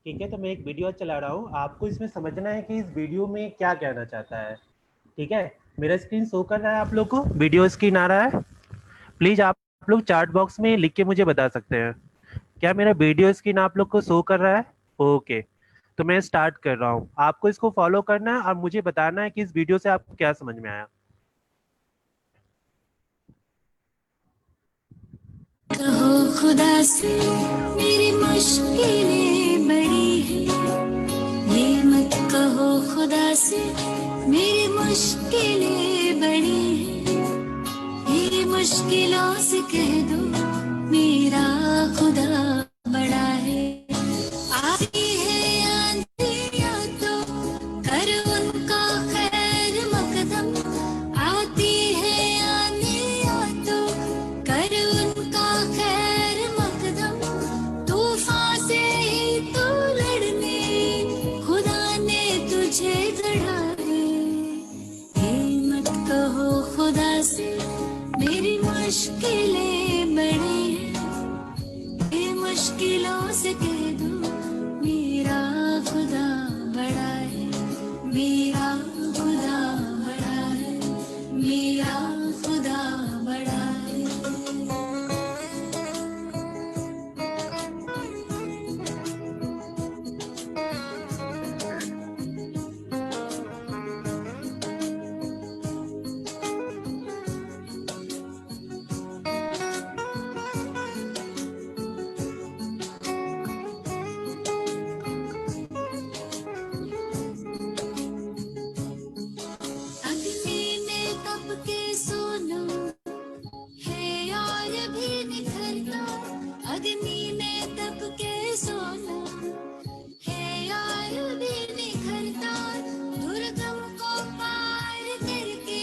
ठीक है, तो मैं एक वीडियो चला रहा हूँ, आपको इसमें समझना है कि इस वीडियो में क्या कहना चाहता है। ठीक है, मेरा स्क्रीन शो कर रहा है आप लोग को, वीडियो स्क्रीन आ रहा है? प्लीज आप लोग चैट बॉक्स में लिख के मुझे बता सकते हैं क्या मेरा वीडियो स्क्रीन आप लोग को शो कर रहा है। ओके, तो मैं स्टार्ट कर रहा हूँ, आपको इसको फॉलो करना है और मुझे बताना है कि इस वीडियो से आपको क्या समझ में आया। कहो खुदा से मेरी मुश्किलें बड़ी हैं, ये मत कहो खुदा से मेरी मुश्किलें बड़ी हैं, ये मुश्किलों से कह दो मेरा खुदा बड़ा है। आती है आंधियाँ तो कर उनका खैर मकदम, आती है आंधियाँ तो कर उनका खैर मकदम, तूफान से ही तो लड़ने खुदा ने तुझे गढ़ा है। ये मत कहो खुदा से मेरी मुश्किलें बड़ी हैं, ये मुश्किलों से कह दो मेरा खुदा बड़ा है, मेरा खुदा बड़ा है, मेरा खुदा बड़ा है। अग्नि में तप के सोना है और भी निखरता, अग्नि में तप के सोना है और भी निखरता, दुर्गम को पार करके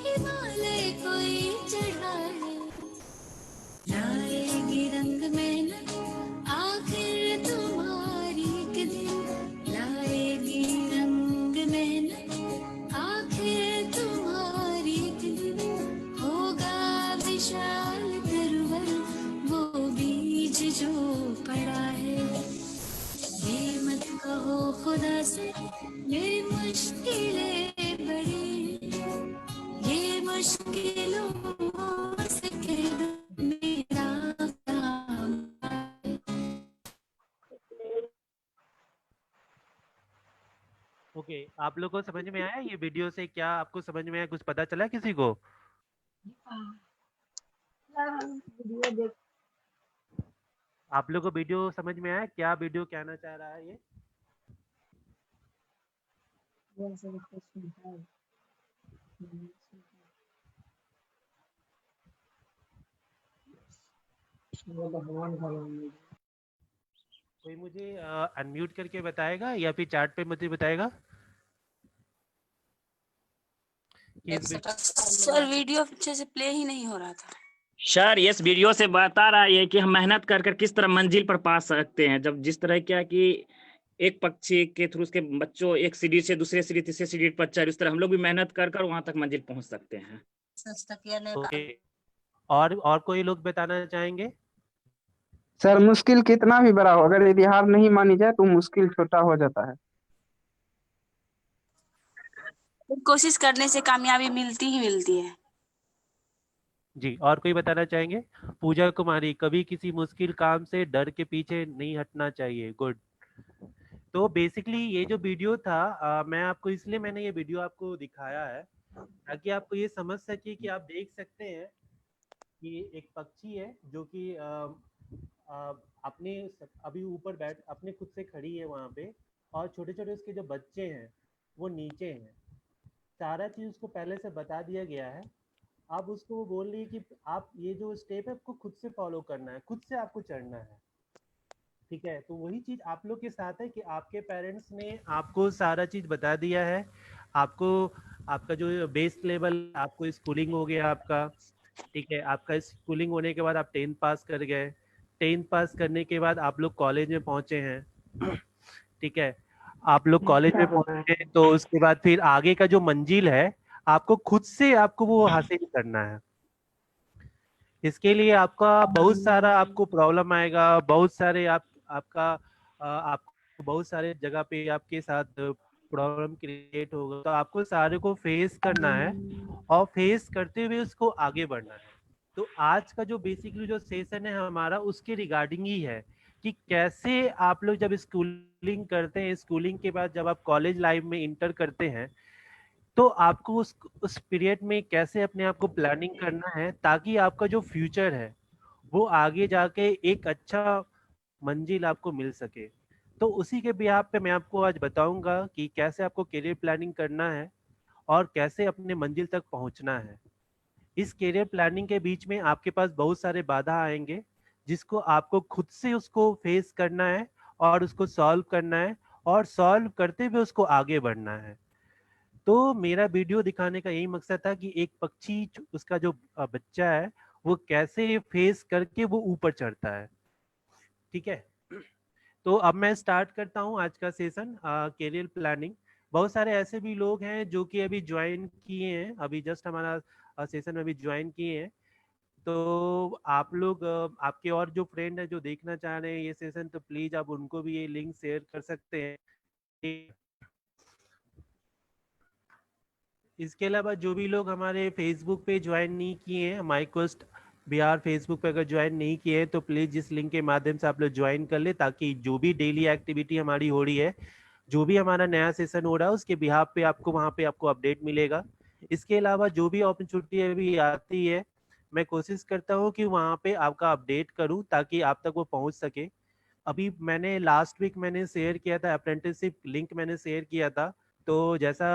हिमालय कोई चढ़ा है। लाएगी रंग मेहनत आखिर तुम्हारी एक दिन, लाएगी रंग मेहनत आखिर तुम्हारी एक दिन, होगा विशाल तरवर वो बीज जो पड़ा है। ये मत कहो खुदा से मेरी मुश्किलें बड़ी हैं, ये मुश्किलों से कह दो मेरा काम। ओके, आप लोग को समझ में आया ये वीडियो से? क्या आपको समझ में आया, कुछ पता चला किसी को? आप लोग को वीडियो समझ में आया? क्या वीडियो कहना चाह रहा है ये? कोई मुझे अनम्यूट करके बताएगा या फिर चैट पे मुझे बताएगा कि इस सर वीडियो अच्छे से प्ले ही नहीं हो रहा था। सर इस वीडियो से बता रहा है कि हम मेहनत कर कर किस तरह मंजिल पर पा सकते हैं। जब जिस तरह क्या कि एक पक्षी के थ्रू उसके बच्चों एक सीढ़ी से दूसरे सीढ़ी तीसरे सीढ़ी पर चढ़, इस तरह हम लोग भी मेहनत कर कर वहां तक मंजिल पहुंच सकते हैं। ओके, और कोई लोग बताना चाहेंगे? सर मुश्किल कितना भी बड़ा हो, अगर यदि हार नहीं मानी जाए तो मुश्किल छोटा हो जाता है। कोशिश करने से कामयाबी मिलती ही मिलती है। जी, और कोई बताना चाहेंगे? पूजा कुमारी, कभी किसी मुश्किल काम से डर के पीछे नहीं हटना चाहिए। गुड। तो बेसिकली ये जो वीडियो था, मैं आपको इसलिए मैंने ये वीडियो आपको दिखाया है ताकि आपको ये समझ सके कि आप देख सकते हैं कि एक पक्षी है जो कि अपने अभी ऊपर बैठ अपने खुद से खड़ी है वहां पे, और छोटे छोटे उसके जो बच्चे हैं वो नीचे हैं। सारा चीज उसको पहले से बता दिया गया है। अब उसको वो बोल रही है कि आप ये जो स्टेप है आपको खुद से फॉलो करना है, खुद से आपको चढ़ना है। ठीक है, तो वही चीज आप लोग के साथ है कि आपके पेरेंट्स ने आपको सारा चीज बता दिया है। आपको आपका जो बेस लेवल, आपको स्कूलिंग हो गया आपका। ठीक है, आपका स्कूलिंग होने के बाद आप 10th पास कर गए। 10th पास करने के बाद आप लोग कॉलेज में पहुंचे हैं। ठीक है, आप लोग कॉलेज में पहुंचे तो उसके बाद फिर आगे का जो मंजिल है आपको खुद से आपको वो हासिल करना है। इसके लिए आपका बहुत सारा आपको प्रॉब्लम आएगा, बहुत सारे आपका आपको बहुत सारे जगह पे आपके साथ प्रॉब्लम क्रिएट होगा, तो आपको सारे को फेस करना है और फेस करते हुए उसको आगे बढ़ना है। तो आज का जो बेसिकली जो सेशन है हमारा उसके रिगार्डिंग ही है कि कैसे आप लोग जब स्कूलिंग करते हैं, स्कूलिंग के बाद जब आप कॉलेज लाइफ में इंटर करते हैं, तो आपको उस पीरियड में कैसे अपने आप को प्लानिंग करना है ताकि आपका जो फ्यूचर है वो आगे जाके एक अच्छा मंजिल आपको मिल सके। तो उसी के बिहाफ पे मैं आपको आज बताऊंगा कि कैसे आपको करियर प्लानिंग करना है और कैसे अपने मंजिल तक पहुंचना है। इस करियर प्लानिंग के बीच में आपके पास बहुत सारे बाधा आएंगे जिसको आपको खुद से उसको फेस करना है और उसको सॉल्व करना है और सॉल्व करते हुए उसको आगे बढ़ना है। तो मेरा वीडियो दिखाने का यही मकसद था कि एक पक्षी उसका जो बच्चा है वो कैसे फेस करके वो ऊपर चढ़ता है। ठीक है, तो अब मैं स्टार्ट करता हूँ आज का सेशन करियर प्लानिंग। बहुत सारे ऐसे भी लोग हैं जो कि अभी ज्वाइन किए हैं, अभी जस्ट हमारा सेशन अभी ज्वाइन किए हैं। तो आप लोग आपके और जो फ्रेंड है जो देखना चाह रहे हैं ये सेशन, तो प्लीज आप उनको भी ये लिंक शेयर कर सकते हैं। इसके अलावा जो भी लोग हमारे फेसबुक पे ज्वाइन नहीं किए हैं, माइक्वेस्ट बिहार फेसबुक पे अगर ज्वाइन नहीं किए हैं तो प्लीज इस लिंक के माध्यम से आप लोग ज्वाइन कर ले, ताकि जो भी डेली एक्टिविटी हमारी हो रही है, जो भी हमारा नया सेशन हो रहा है उसके बिहाफ पे आपको वहाँ पे आपको अपडेट मिलेगा। इसके अलावा जो भी अपॉर्चुनिटी अभी आती है मैं कोशिश करता हूँ कि वहाँ पे आपका अपडेट करूँ ताकि आप तक वो पहुँच सके। अभी मैंने लास्ट वीक मैंने शेयर किया था अप्रेंटिसशिप लिंक मैंने शेयर किया था। तो जैसा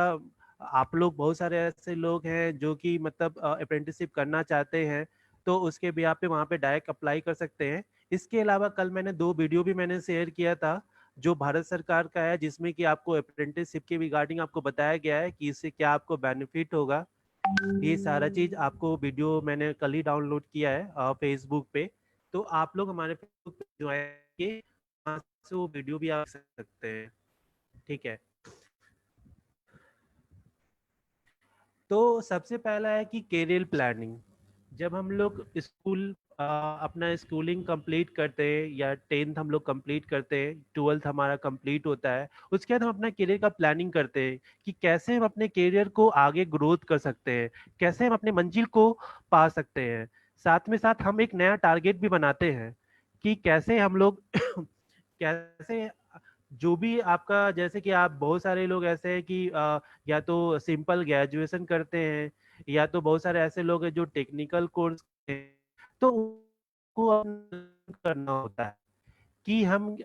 आप लोग बहुत सारे ऐसे लोग हैं जो कि मतलब अप्रेंटिसशिप करना चाहते हैं, तो उसके भी आप पे वहाँ पे डायरेक्ट अप्लाई कर सकते हैं। इसके अलावा कल मैंने 2 वीडियो भी मैंने शेयर किया था जो भारत सरकार का है, जिसमें कि आपको अप्रेंटिसशिप के रिगार्डिंग आपको बताया गया है कि इससे क्या आपको बेनिफिट होगा। ये सारा चीज आपको वीडियो मैंने कल ही डाउनलोड किया है फेसबुक पे। तो आप लोग हमारे फेसबुक पे ज्वाइन किए, वहाँ से वो वीडियो भी आप सकते हैं। ठीक है, तो सबसे पहला है कि करियर प्लानिंग। जब हम लोग स्कूल अपना स्कूलिंग कंप्लीट करते हैं या 10th हम लोग कंप्लीट करते हैं, 12th हमारा कंप्लीट होता है, उसके बाद हम अपना करियर का प्लानिंग करते हैं कि कैसे हम अपने करियर को आगे ग्रोथ कर सकते हैं, कैसे हम अपने मंजिल को पा सकते हैं। साथ में साथ हम एक नया टारगेट भी बनाते हैं कि कैसे हम लोग कैसे जो भी आपका, जैसे कि आप बहुत सारे लोग ऐसे हैं कि या तो सिंपल ग्रेजुएशन करते हैं या तो बहुत सारे ऐसे लोग हैं जो टेक्निकल कोर्स, तो उनको करना होता है कि हम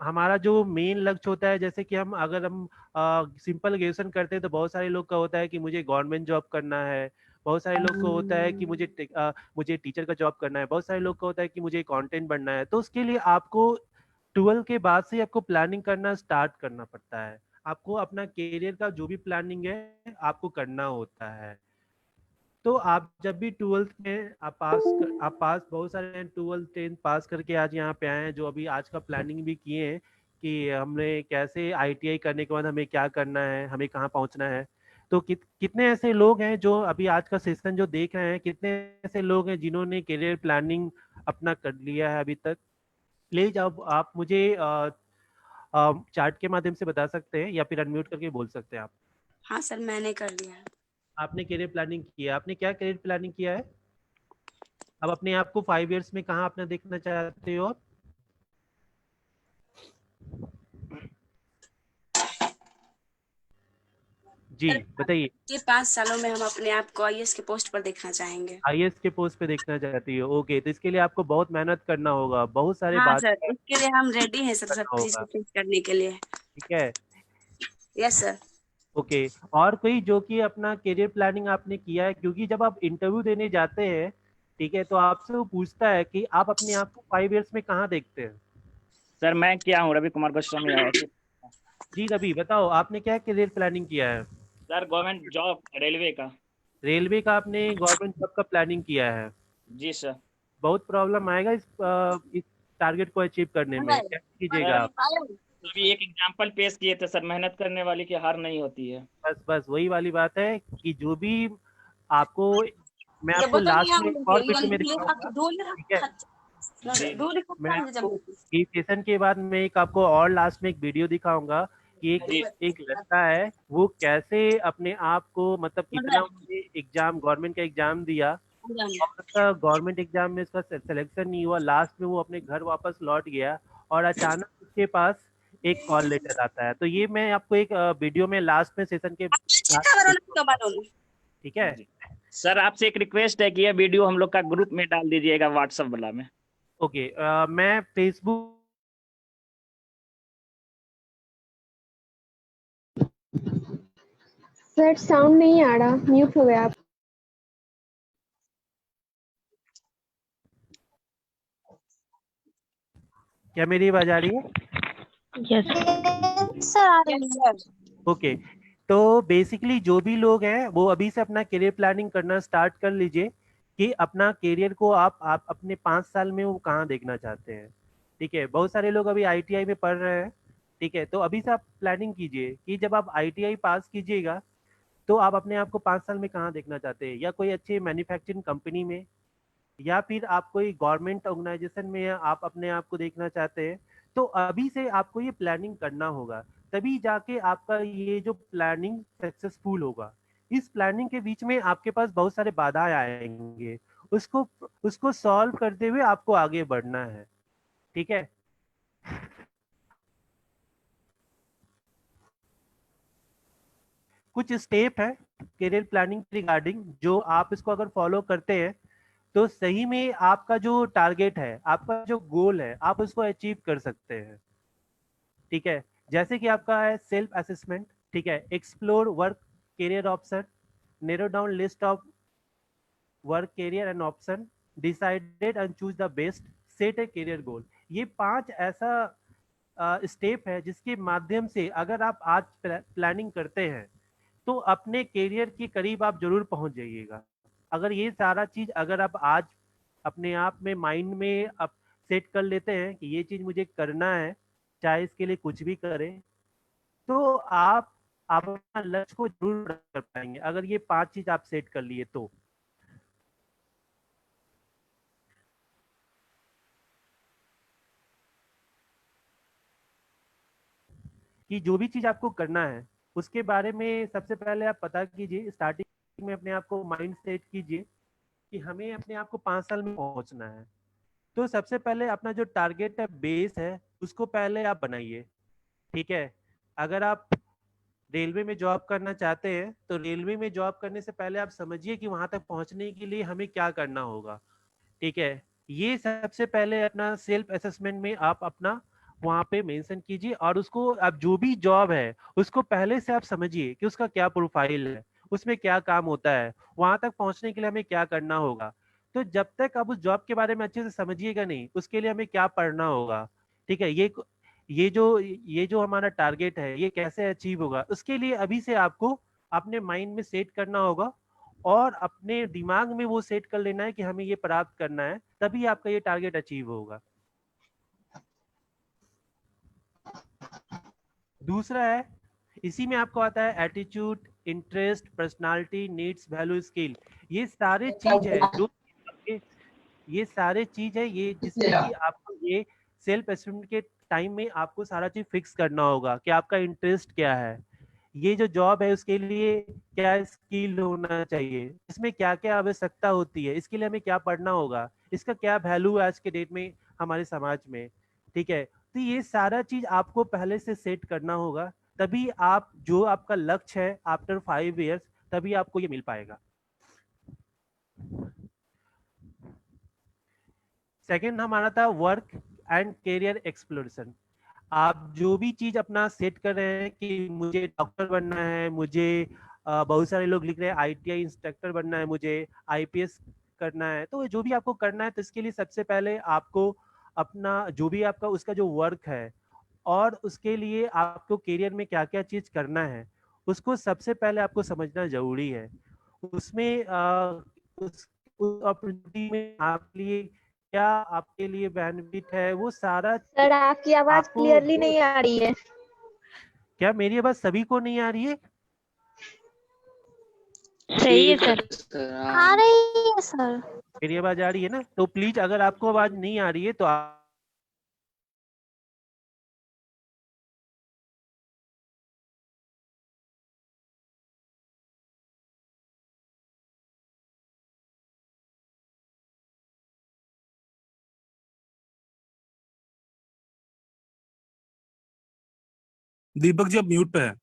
हमारा जो मेन लक्ष्य होता है, जैसे कि हम अगर हम सिंपल ग्रेजुएशन करते हैं तो बहुत सारे लोग का होता है कि मुझे गवर्नमेंट जॉब करना है, बहुत सारे लोग को होता है कि मुझे टीचर का जॉब करना है, बहुत सारे लोग का होता है कि मुझे अकाउंटेंट बनना है। तो उसके लिए आपको 12 के बाद से आपको प्लानिंग करना स्टार्ट करना पड़ता है। आपको अपना करियर का जो भी प्लानिंग है आपको करना होता है। तो आप जब भी 12th में आप पास बहुत सारे हैं 12th 10th पास करके आज यहाँ पे आए हैं जो अभी आज का प्लानिंग भी किए हैं कि हमने कैसे ITI करने के बाद हमें क्या करना है, हमें कहाँ पहुँचना है। तो कितने ऐसे लोग हैं जो अभी आज का सेशन जो देख रहे हैं, कितने ऐसे लोग हैं जिन्होंने करियर प्लानिंग अपना कर लिया है अभी तक? प्लीज अब आप मुझे चार्ट के माध्यम से बता सकते हैं या फिर अनम्यूट करके बोल सकते हैं आप। हाँ सर, मैंने कर लिया है। आपने करियर प्लानिंग किया, आपने क्या करियर प्लानिंग किया है? अब अपने आप को 5 इयर्स में कहाँ अपना देखना चाहते हो आप? जी सर, बताइए। ये 5 सालों में हम अपने आप को IAS के पोस्ट पर देखना चाहेंगे। IAS के पोस्ट पे देखना चाहती हो? ओके, तो इसके लिए आपको बहुत मेहनत करना होगा, बहुत सारे हाँ बात सर, इसके लिए हम रेडी हैं सर, सब करना चीज को होगा। फेस करने के लिए। ठीक है, यस सर। ओके। और कोई जो कि अपना करियर प्लानिंग आपने किया है? क्योंकि जब आप इंटरव्यू देने जाते हैं, ठीक है, तो आपसे वो पूछता है कि आप अपने आप को 5 इयर्स में कहाँ देखते हैं। सर मैं क्या हूँ, रवि कुमार गोस्वामी है। जी रवि, बताओ आपने क्या करियर प्लानिंग किया है? सर गवर्नमेंट जॉब, रेलवे का। रेलवे का आपने गवर्नमेंट जॉब का प्लानिंग किया है? जी सर। बहुत प्रॉब्लम आएगा इस टारगेट को अचीव करने में, क्या कीजिएगा सर आप? अभी एक एग्जाम्पल पेश किए थे सर, मेहनत करने वाली की हार नहीं होती है। बस बस वही वाली बात है कि जो भी आपको, मैं ये आपको बोतल लास्ट यहाँ में एक और वीडियो में दिखाऊंगा, ठीक है? दूर मैं आपको इस सेशन के बाद मैं एक आपको और लास्ट में एक वीडियो दिखाऊंगा कि एक लड़का है, वो कैसे अपने आप को मतलब कितना उसने एग्जाम गवर्नमेंट का एग्जाम दिया और उसका गवर्नमेंट एग्जाम में उसका सिलेक्शन नहीं हुआ, लास्ट में वो अपने घर वापस लौट गया और अचानक उसके पास एक कॉल लेटर आता है। तो ये मैं आपको एक वीडियो में लास्ट में सेशन के ठीक है सर। आपसे एक रिक्वेस्ट है कि यह वीडियो हम लोग का ग्रुप में डाल दीजिएगा, व्हाट्सएप वाला में। ओके मैं फेसबुक सर साउंड नहीं आ रहा, म्यूट हो गया आप। क्या मेरी आवाज आ रही है? सर ओके तो बेसिकली जो भी लोग हैं वो अभी से अपना करियर प्लानिंग करना स्टार्ट कर लीजिए कि अपना करियर को आप अपने 5 साल में वो कहाँ देखना चाहते हैं। ठीक है, बहुत सारे लोग अभी आईटीआई में पढ़ रहे हैं। ठीक है, तो अभी से आप प्लानिंग कीजिए कि जब आप आईटीआई पास कीजिएगा तो आप अपने आप को 5 साल में कहाँ देखना चाहते हैं, या कोई अच्छी मैन्युफैक्चरिंग कंपनी में, या फिर आप कोई गवर्नमेंट ऑर्गेनाइजेशन में आप अपने आप को देखना चाहते हैं। तो अभी से आपको ये प्लानिंग करना होगा, तभी जाके आपका ये जो प्लानिंग सक्सेसफुल होगा। इस प्लानिंग के बीच में आपके पास बहुत सारे बाधाएं आएंगे, उसको उसको सॉल्व करते हुए आपको आगे बढ़ना है। ठीक है, कुछ स्टेप है करियर प्लानिंग रिगार्डिंग, जो आप इसको अगर फॉलो करते हैं तो सही में आपका जो टारगेट है, आपका जो गोल है, आप उसको अचीव कर सकते हैं। ठीक है, जैसे कि आपका है सेल्फ असेसमेंट। ठीक है, explore work career option, narrow down list of work career and option, decided and choose the best, set a career goal. ये 5 ऐसा स्टेप है जिसके माध्यम से अगर आप आज प्लानिंग करते हैं तो अपने करियर के करीब आप जरूर पहुंच जाइएगा। अगर ये सारा चीज अगर आप आज अपने आप में माइंड में आप सेट कर लेते हैं कि ये चीज मुझे करना है, चाहे इसके लिए कुछ भी करें, तो आप अपना लक्ष्य को जरूर कर पाएंगे, अगर ये 5 चीज आप सेट कर लिए तो। कि जो भी चीज आपको करना है उसके बारे में सबसे पहले आप पता कीजिए, स्टार्टिंग में अपने आप को माइंड सेट कीजिए कि हमें अपने आप को 5 साल में पहुंचना है। तो सबसे पहले अपना जो टारगेट है, बेस है, उसको पहले आप बनाइए। ठीक है, अगर आप रेलवे में जॉब करना चाहते हैं तो रेलवे में जॉब करने से पहले आप समझिए कि वहां तक पहुंचने के लिए हमें क्या करना होगा। ठीक है, ये सबसे पहले अपना सेल्फ असेसमेंट में आप अपना वहां पे मेंशन कीजिए, और उसको आप जो भी जॉब है उसको पहले से आप समझिए कि उसका क्या प्रोफाइल है, उसमें क्या काम होता है, वहां तक पहुंचने के लिए हमें क्या करना होगा। तो जब तक आप उस जॉब के बारे में अच्छे से समझिएगा नहीं, उसके लिए हमें क्या पढ़ना होगा। ठीक है, ये जो हमारा टारगेट है ये कैसे अचीव होगा, उसके लिए अभी से आपको अपने माइंड में सेट करना होगा और अपने दिमाग में वो सेट कर लेना है कि हमें ये प्राप्त करना है, तभी आपका ये टारगेट अचीव होगा। दूसरा है, इसी में आपको आता है attitude, interest, personality, needs, value, skill. ये सारे चीज है जो ये सारे चीज है ये जिसमें कि आपको ये सेल्फ असेसमेंट के टाइम में आपको सारा चीज फिक्स करना होगा कि आपका इंटरेस्ट क्या है, ये जो जॉब है उसके लिए क्या स्किल होना चाहिए, इसमें क्या क्या आवश्यकता होती है, इसके लिए हमें क्या पढ़ना होगा, इसका क्या वैल्यू है आज के डेट में हमारे समाज में। ठीक है, तो ये सारा चीज आपको पहले से सेट करना होगा, तभी आप जो आपका लक्ष्य है आफ्टर 5 इयर्स तभी आपको ये मिल पाएगा। सेकंड हमारा था वर्क एंड करियर एक्सप्लोरेशन। आप जो भी चीज अपना सेट कर रहे हैं कि मुझे डॉक्टर बनना है, मुझे बहुत सारे लोग लिख रहे हैं आईटीआई इंस्ट्रक्टर बनना है, मुझे आईपीएस करना है, तो जो भी आपको करना है तो इसके लिए सबसे पहले आपको अपना जो भी आपका उसका जो वर्क है और उसके लिए आपको करियर में क्या क्या चीज करना है उसको सबसे पहले आपको समझना जरूरी है। उसमें उस अपॉर्चुनिटी में आपके लिए क्या आपके लिए बेनिफिट है, वो सारा सर आपकी आवाज आपको क्लियरली नहीं आ रही है। क्या मेरी आवाज सभी को नहीं आ रही है? सही है सर। आ रही है सर। मेरी आवाज आ रही है ना? तो प्लीज अगर आपको आवाज नहीं आ रही है तो आप दीपक जी अब म्यूट पे है।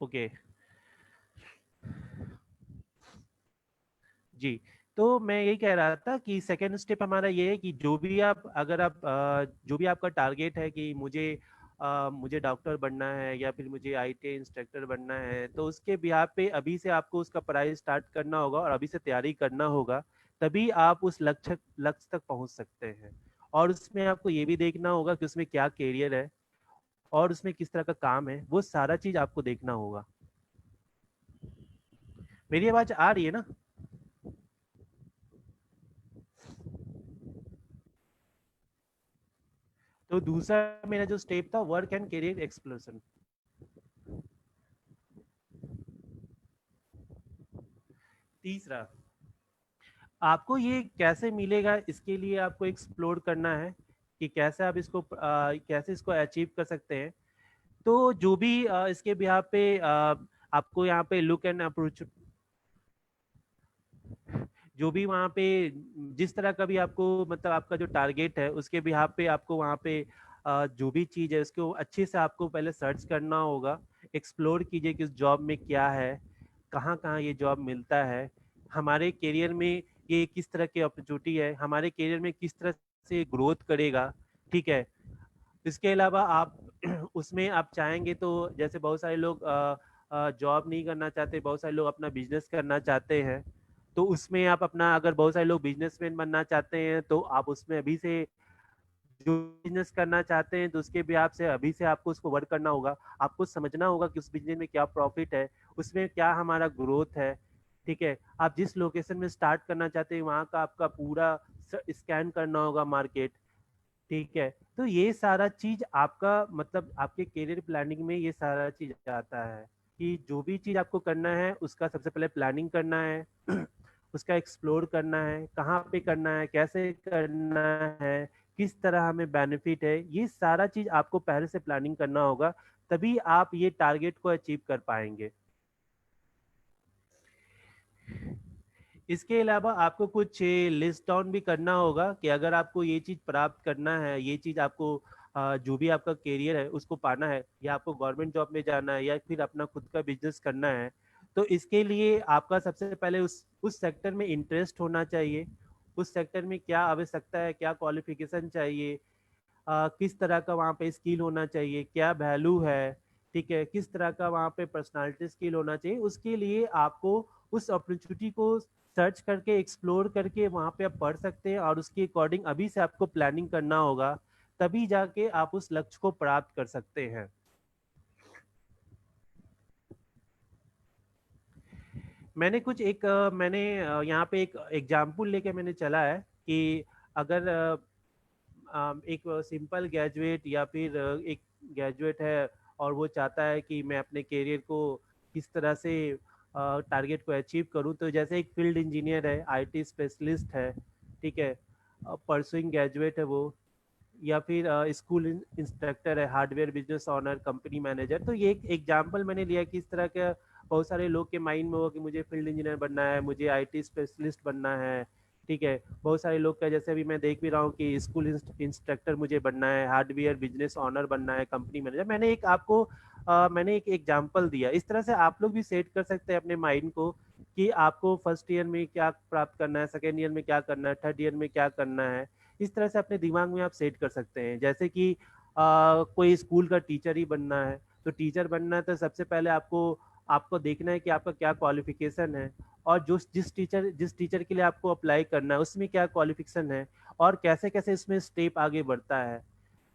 ओके जी। तो मैं यही कह रहा था कि सेकेंड स्टेप हमारा ये है कि जो भी आप अगर आप जो भी आपका टारगेट है कि मुझे डॉक्टर बनना है या फिर मुझे आईटी इंस्ट्रक्टर बनना है, तो उसके बिहाफ पे अभी से आपको उसका पढ़ाई स्टार्ट करना होगा और अभी से तैयारी करना होगा। तभी आप उस लक्ष्य तक पहुंच सकते हैं। और उसमें आपको ये भी देखना होगा कि उसमें क्या कैरियर है और उसमें किस तरह का काम है, वो सारा चीज आपको देखना होगा। मेरी आवाज आ रही है ना? तो दूसरा मेरा जो स्टेप था, वर्क एंड करियर एक्सप्लोरेशन। तीसरा, आपको ये कैसे मिलेगा, इसके लिए आपको एक्सप्लोर करना है कि कैसे आप कैसे इसको अचीव कर सकते हैं। तो जो भी इसके बिहाफ पे आपको यहाँ पे लुक एंड अप्रोच, जो भी वहाँ पे जिस तरह का भी आपको मतलब आपका जो टारगेट है उसके बिहाफ पे आपको वहाँ पे जो भी चीज़ है उसको अच्छे से आपको पहले सर्च करना होगा। एक्सप्लोर कीजिए कि उस जॉब में क्या है, कहाँ कहाँ ये जॉब मिलता है, हमारे करियर में ये किस तरह की अपॉर्चुनिटी है, हमारे करियर में किस तरह से ग्रोथ करेगा। ठीक है। इसके अलावा आप उसमें आप चाहेंगे तो जैसे बहुत सारे लोग जॉब नहीं करना चाहते, बहुत सारे लोग अपना बिजनेस करना चाहते हैं। तो उसमें आप अपना, अगर बहुत सारे लोग बिजनेसमैन बनना चाहते हैं तो आप उसमें अभी से जो बिजनेस करना चाहते हैं तो उसके भी आपसे अभी से आपको उसको वर्क करना होगा। आपको समझना होगा कि उस बिजनेस में क्या प्रॉफिट है, उसमें क्या हमारा ग्रोथ है। ठीक है। आप जिस लोकेशन में स्टार्ट करना चाहते हैं वहाँ का आपका पूरा स्कैन करना होगा मार्केट। ठीक है। तो ये सारा चीज आपका मतलब आपके करियर प्लानिंग में ये सारा चीज आता है कि जो भी चीज आपको करना है उसका सबसे पहले प्लानिंग करना है उसका एक्सप्लोर करना है, कहाँ पे करना है, कैसे करना है, किस तरह हमें बेनिफिट है, ये सारा चीज आपको पहले से प्लानिंग करना होगा। तभी आप ये टारगेट को अचीव कर पाएंगे। इसके अलावा आपको कुछ लिस्ट डाउन भी करना होगा कि अगर आपको ये चीज प्राप्त करना है, ये चीज आपको जो भी आपका करियर है उसको पाना है, या आपको गवर्नमेंट जॉब में जाना है या फिर अपना खुद का बिजनेस करना है, तो इसके लिए आपका सबसे पहले उस सेक्टर में इंटरेस्ट होना चाहिए। उस सेक्टर में क्या आवश्यकता है, क्या क्वालिफिकेशन चाहिए, किस तरह का वहाँ पे स्किल होना चाहिए, क्या वैल्यू है। ठीक है। किस तरह का वहाँ पे पर्सनालिटी स्किल होना चाहिए, उसके लिए आपको उस अपॉर्चुनिटी को सर्च करके एक्सप्लोर करके वहाँ पे आप पढ़ सकते हैं और उसके अकॉर्डिंग अभी से आपको प्लानिंग करना होगा। तभी जाके आप उस लक्ष्य को प्राप्त कर सकते हैं। मैंने कुछ एक मैंने यहाँ पे एक एग्जाम्पल लेके मैंने चला है कि अगर एक सिंपल ग्रेजुएट या फिर एक ग्रेजुएट है और वो चाहता है कि मैं अपने करियर को किस तरह से टारगेट को अचीव करूं, तो जैसे एक फील्ड इंजीनियर है, आईटी स्पेशलिस्ट है। ठीक है। परसुइंग ग्रेजुएट है वो, या फिर स्कूल इंस्ट्रक्टर है, hardware business honour, company manager. तो ये एक एग्जांपल मैंने लिया कि इस तरह का बहुत सारे लोग के माइंड में हो कि मुझे फील्ड इंजीनियर बनना है, मुझे आईटी स्पेशलिस्ट बनना है। ठीक है। बहुत सारे लोग का जैसे अभी मैं देख भी रहा हूँ कि स्कूल इंस्ट्रक्टर मुझे बनना है, हार्डवेयर बिजनेस ऑनर बनना है, कंपनी मैनेजर। मैंने एक एग्जाम्पल दिया। इस तरह से आप लोग भी सेट कर सकते हैं अपने माइंड को कि आपको फर्स्ट ईयर में क्या प्राप्त करना है, सेकेंड ईयर में क्या करना है, थर्ड ईयर में क्या करना है। इस तरह से अपने दिमाग में आप सेट कर सकते हैं। जैसे कि कोई स्कूल का टीचर ही बनना है, तो टीचर बनना है तो सबसे पहले आपको आपको देखना है कि आपका क्या क्वालिफिकेशन है, और जो जिस टीचर के लिए आपको अप्लाई करना है उसमें क्या क्वालिफिकेशन है, और कैसे कैसे इसमें स्टेप आगे बढ़ता है।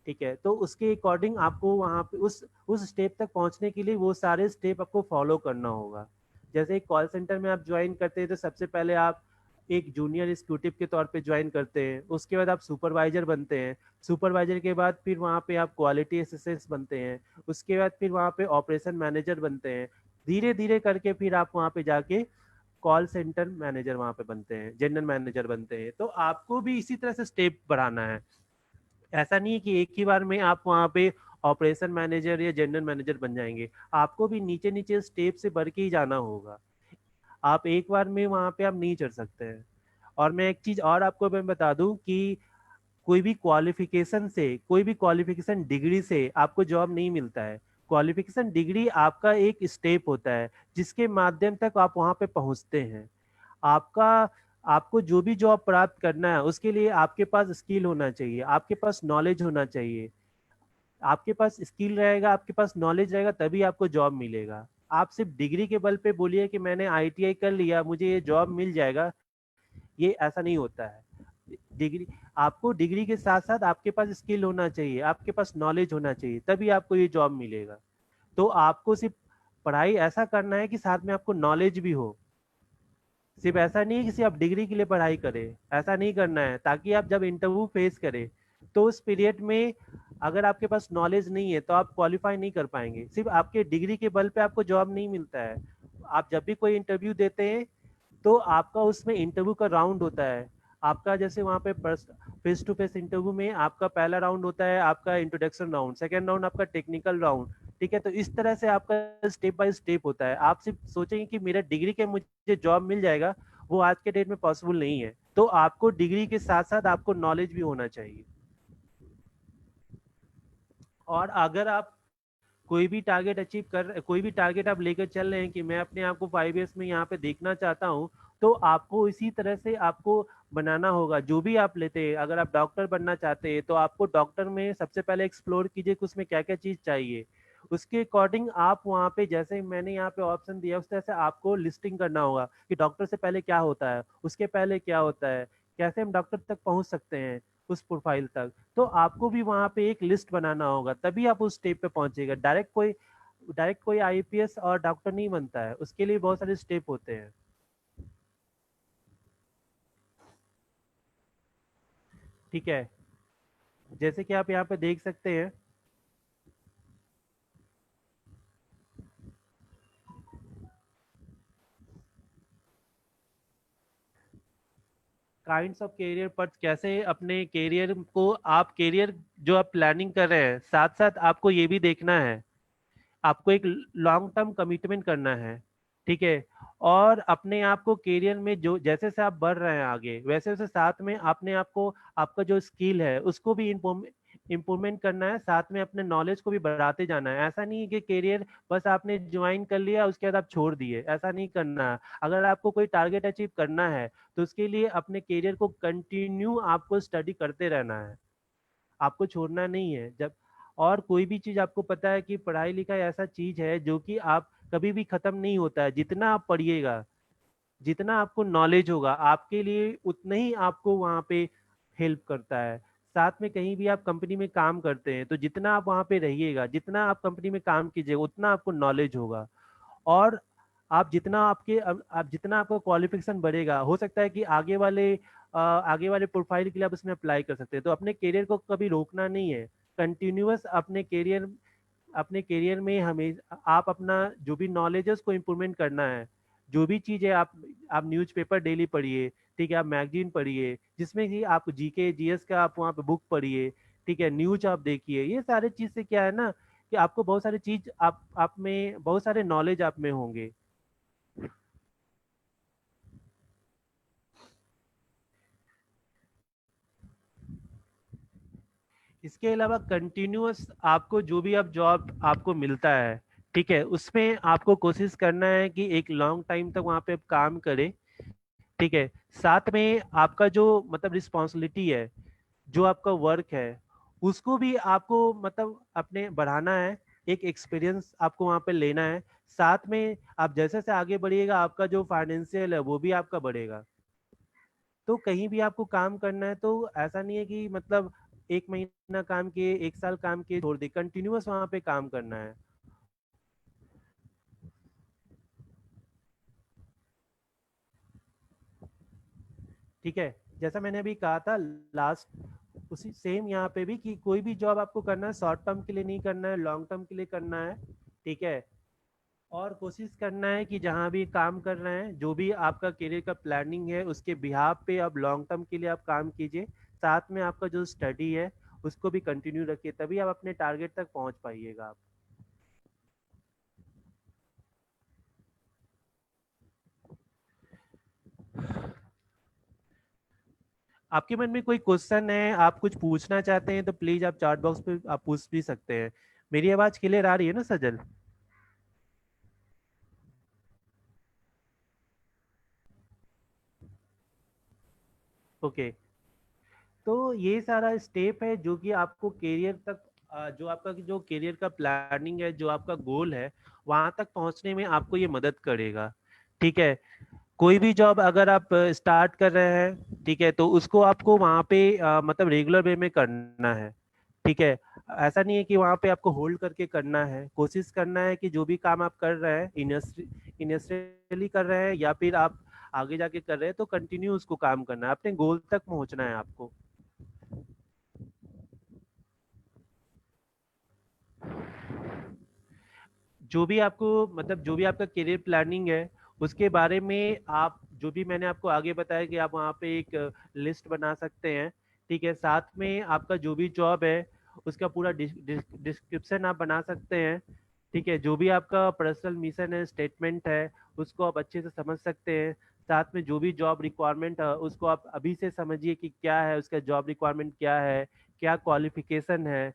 ठीक है। तो उसके अकॉर्डिंग आपको वहाँ पे उस स्टेप तक पहुँचने के लिए वो सारे स्टेप आपको फॉलो करना होगा। जैसे एक कॉल सेंटर में आप ज्वाइन करते हैं तो सबसे पहले आप एक जूनियर एग्जीक्यूटिव के तौर पे ज्वाइन करते हैं, उसके बाद आप सुपरवाइजर बनते हैं, सुपरवाइजर के बाद फिर वहाँ पे आप क्वालिटी असिस्टेंट बनते हैं, उसके बाद फिर वहाँ पे ऑपरेशन मैनेजर बनते हैं, धीरे धीरे करके फिर आप वहाँ पे जाके कॉल सेंटर मैनेजर वहाँ पे बनते हैं, जनरल मैनेजर बनते हैं। तो आपको भी इसी तरह से स्टेप बढ़ाना है। ऐसा नहीं है कि एक ही बार में आप वहाँ पे ऑपरेशन मैनेजर या जनरल मैनेजर बन जाएंगे। आपको भी नीचे नीचे स्टेप से बढ़ के ही जाना होगा। आप एक बार में वहाँ पे आप नहीं चढ़ सकते हैं। और मैं एक चीज और आपको मैं बता दूं कि कोई भी क्वालिफिकेशन डिग्री से आपको जॉब नहीं मिलता है। क्वालिफिकेशन डिग्री आपका एक स्टेप होता है जिसके माध्यम तक आप वहाँ पे पहुँचते हैं। आपका आपको जो भी जॉब प्राप्त करना है उसके लिए आपके पास स्किल होना चाहिए, आपके पास नॉलेज होना चाहिए। आपके पास स्किल रहेगा, आपके पास नॉलेज रहेगा, तभी आपको जॉब मिलेगा। आप सिर्फ डिग्री के बल पे बोलिए कि मैंने आईटीआई कर लिया मुझे ये जॉब मिल जाएगा, ये ऐसा नहीं होता है। डिग्री आपको डिग्री के साथ साथ आपके पास स्किल होना चाहिए, आपके पास नॉलेज होना चाहिए, तभी आपको ये जॉब मिलेगा। तो आपको सिर्फ पढ़ाई ऐसा करना है कि साथ में आपको नॉलेज भी हो। सिर्फ ऐसा नहीं है कि सिर्फ आप डिग्री के लिए पढ़ाई करें, ऐसा नहीं करना है, ताकि आप जब इंटरव्यू फेस करें तो उस पीरियड में अगर आपके पास नॉलेज नहीं है तो आप क्वालिफाई नहीं कर पाएंगे। सिर्फ आपके डिग्री के बल पे आपको जॉब नहीं मिलता है। आप जब भी कोई इंटरव्यू देते हैं तो आपका उसमें इंटरव्यू का राउंड होता है। आपका जैसे वहाँ पे फेस टू फेस इंटरव्यू में आपका पहला राउंड होता है आपका इंट्रोडक्शन राउंड, सेकेंड राउंड आपका टेक्निकल राउंड। ठीक है, तो इस तरह से आपका स्टेप बाय स्टेप होता है। आप सिर्फ सोचेंगे कि मेरा डिग्री के मुझे जॉब मिल जाएगा, वो आज के डेट में पॉसिबल नहीं है। तो आपको डिग्री के साथ साथ आपको नॉलेज भी होना चाहिए। और अगर आप कोई भी टारगेट आप लेकर चल रहे हैं कि मैं अपने आप को 5 इयर्स में यहाँ पे देखना चाहता हूँ, तो आपको इसी तरह से आपको बनाना होगा। जो भी आप लेते हैं, अगर आप डॉक्टर बनना चाहते हैं तो आपको डॉक्टर में सबसे पहले एक्सप्लोर कीजिए कि उसमें क्या क्या चीज़ चाहिए। उसके अकॉर्डिंग आप वहाँ पे, जैसे मैंने यहाँ पे ऑप्शन दिया उस तरह से आपको लिस्टिंग करना होगा कि डॉक्टर से पहले क्या होता है, उसके पहले क्या होता है, कैसे हम डॉक्टर तक पहुँच सकते हैं, उस प्रोफाइल तक। तो आपको भी वहाँ पे एक लिस्ट बनाना होगा, तभी आप उस स्टेप पे पहुंचेगा। डायरेक्ट कोई आईपीएस और डॉक्टर नहीं बनता है, उसके लिए बहुत सारे स्टेप होते हैं। ठीक है, जैसे कि आप यहाँ पे देख सकते हैं, काइंड्स ऑफ कैरियर पर कैसे अपने कैरियर को आप कैरियर जो आप प्लानिंग कर रहे हैं, साथ साथ आपको ये भी देखना है, आपको एक लॉन्ग टर्म कमिटमेंट करना है। ठीक है, और अपने आप को करियर में जो जैसे से आप बढ़ रहे हैं आगे, वैसे वैसे साथ में अपने आप को, आपका जो स्किल है उसको भी इम्प्रूवमेंट करना है, साथ में अपने नॉलेज को भी बढ़ाते जाना है। ऐसा नहीं है कि करियर बस आपने ज्वाइन कर लिया उसके बाद आप छोड़ दिए, ऐसा नहीं करना है। अगर आपको कोई टारगेट अचीव करना है तो उसके लिए अपने करियर को कंटिन्यू आपको स्टडी करते रहना है, आपको छोड़ना नहीं है। जब और कोई भी चीज आपको पता है कि पढ़ाई लिखाई ऐसा चीज है जो कि आप कभी भी खत्म नहीं होता है। जितना आप पढ़िएगा, जितना आपको नॉलेज होगा, आपके लिए उतना ही आपको वहाँ पे हेल्प करता है। साथ में कहीं भी आप कंपनी में काम करते हैं तो जितना आप वहाँ पे रहिएगा, जितना आप कंपनी में काम कीजिएगा, उतना आपको नॉलेज होगा। और आप जितना आपका क्वालिफिकेशन बढ़ेगा, हो सकता है कि आगे वाले प्रोफाइल के लिए आप उसमें अप्लाई कर सकते हैं। तो अपने करियर को कभी रोकना नहीं है, कंटिन्यूअस अपने करियर में हमें आप अपना जो भी नॉलेज है उसको इम्प्रूवमेंट करना है। जो भी चीज़ है, आप न्यूज़पेपर डेली पढ़िए, ठीक है, आप मैगजीन पढ़िए जिसमें कि आप जीके जीएस का आप वहाँ पे बुक पढ़िए, ठीक है, न्यूज आप देखिए। ये सारे चीज़ से क्या है ना कि आपको बहुत सारी चीज आप में बहुत सारे नॉलेज आप में होंगे। इसके अलावा कंटिन्यूअस आपको जो भी आप जॉब आपको मिलता है, ठीक है, उसमें आपको कोशिश करना है कि एक लॉन्ग टाइम तक वहाँ पे आप काम करें। ठीक है, साथ में आपका जो मतलब रिस्पॉन्सिबिलिटी है, जो आपका वर्क है, उसको भी आपको मतलब अपने बढ़ाना है। एक एक्सपीरियंस आपको वहाँ पे लेना है। साथ में आप जैसे से आगे बढ़िएगा, आपका जो फाइनेंशियल है वो भी आपका बढ़ेगा। तो कहीं भी आपको काम करना है तो ऐसा नहीं है कि मतलब 1 महीना काम किए, 1 साल काम किए, छोड़ दे, कंटिन्यूअस वहाँ पे काम करना है। ठीक है, जैसा मैंने अभी कहा था लास्ट, उसी सेम यहाँ पे भी कि कोई भी जॉब आपको करना है शॉर्ट टर्म के लिए नहीं करना है, लॉन्ग टर्म के लिए करना है। ठीक है, और कोशिश करना है कि जहाँ भी काम कर रहे हैं, जो भी आपका करियर का प्लानिंग है, उसके बिहाफ पे आप लॉन्ग टर्म के लिए आप काम कीजिए। साथ में आपका जो स्टडी है उसको भी कंटिन्यू रखिए, तभी आप अपने टारगेट तक पहुँच पाइएगा आप। आपके मन में कोई क्वेश्चन है, आप कुछ पूछना चाहते हैं तो प्लीज आप चैट बॉक्स पे आप पूछ भी सकते हैं। मेरी आवाज क्लियर आ रही है ना सजल? ओके। तो ये सारा स्टेप है जो कि आपको करियर तक जो आपका जो करियर का प्लानिंग है, जो आपका गोल है, वहां तक पहुंचने में आपको ये मदद करेगा। ठीक है। कोई भी जॉब अगर आप स्टार्ट कर रहे हैं, ठीक है, तो उसको आपको वहाँ पे मतलब रेगुलर वे में करना है। ठीक है। ऐसा नहीं है कि वहाँ पे आपको होल्ड करके करना है। कोशिश करना है कि जो भी काम आप कर रहे हैं, इनिशियली कर रहे हैं या फिर आप आगे जाके कर रहे हैं, तो कंटिन्यू उसको काम करना है, अपने गोल तक पहुँचना है आपको। जो भी आपको मतलब जो भी आपका करियर प्लानिंग है, उसके बारे में आप जो भी मैंने आपको आगे बताया कि आप वहाँ पे एक लिस्ट बना सकते हैं। ठीक है। साथ में आपका जो भी जॉब है उसका पूरा डिस्क्रिप्शन आप बना सकते हैं। ठीक है। जो भी आपका पर्सनल मिशन है, स्टेटमेंट है, उसको आप अच्छे से समझ सकते हैं। साथ में जो भी जॉब रिक्वायरमेंट है उसको आप अभी से समझिए कि क्या है उसका जॉब रिक्वायरमेंट, क्या है, क्या क्वालिफिकेशन है।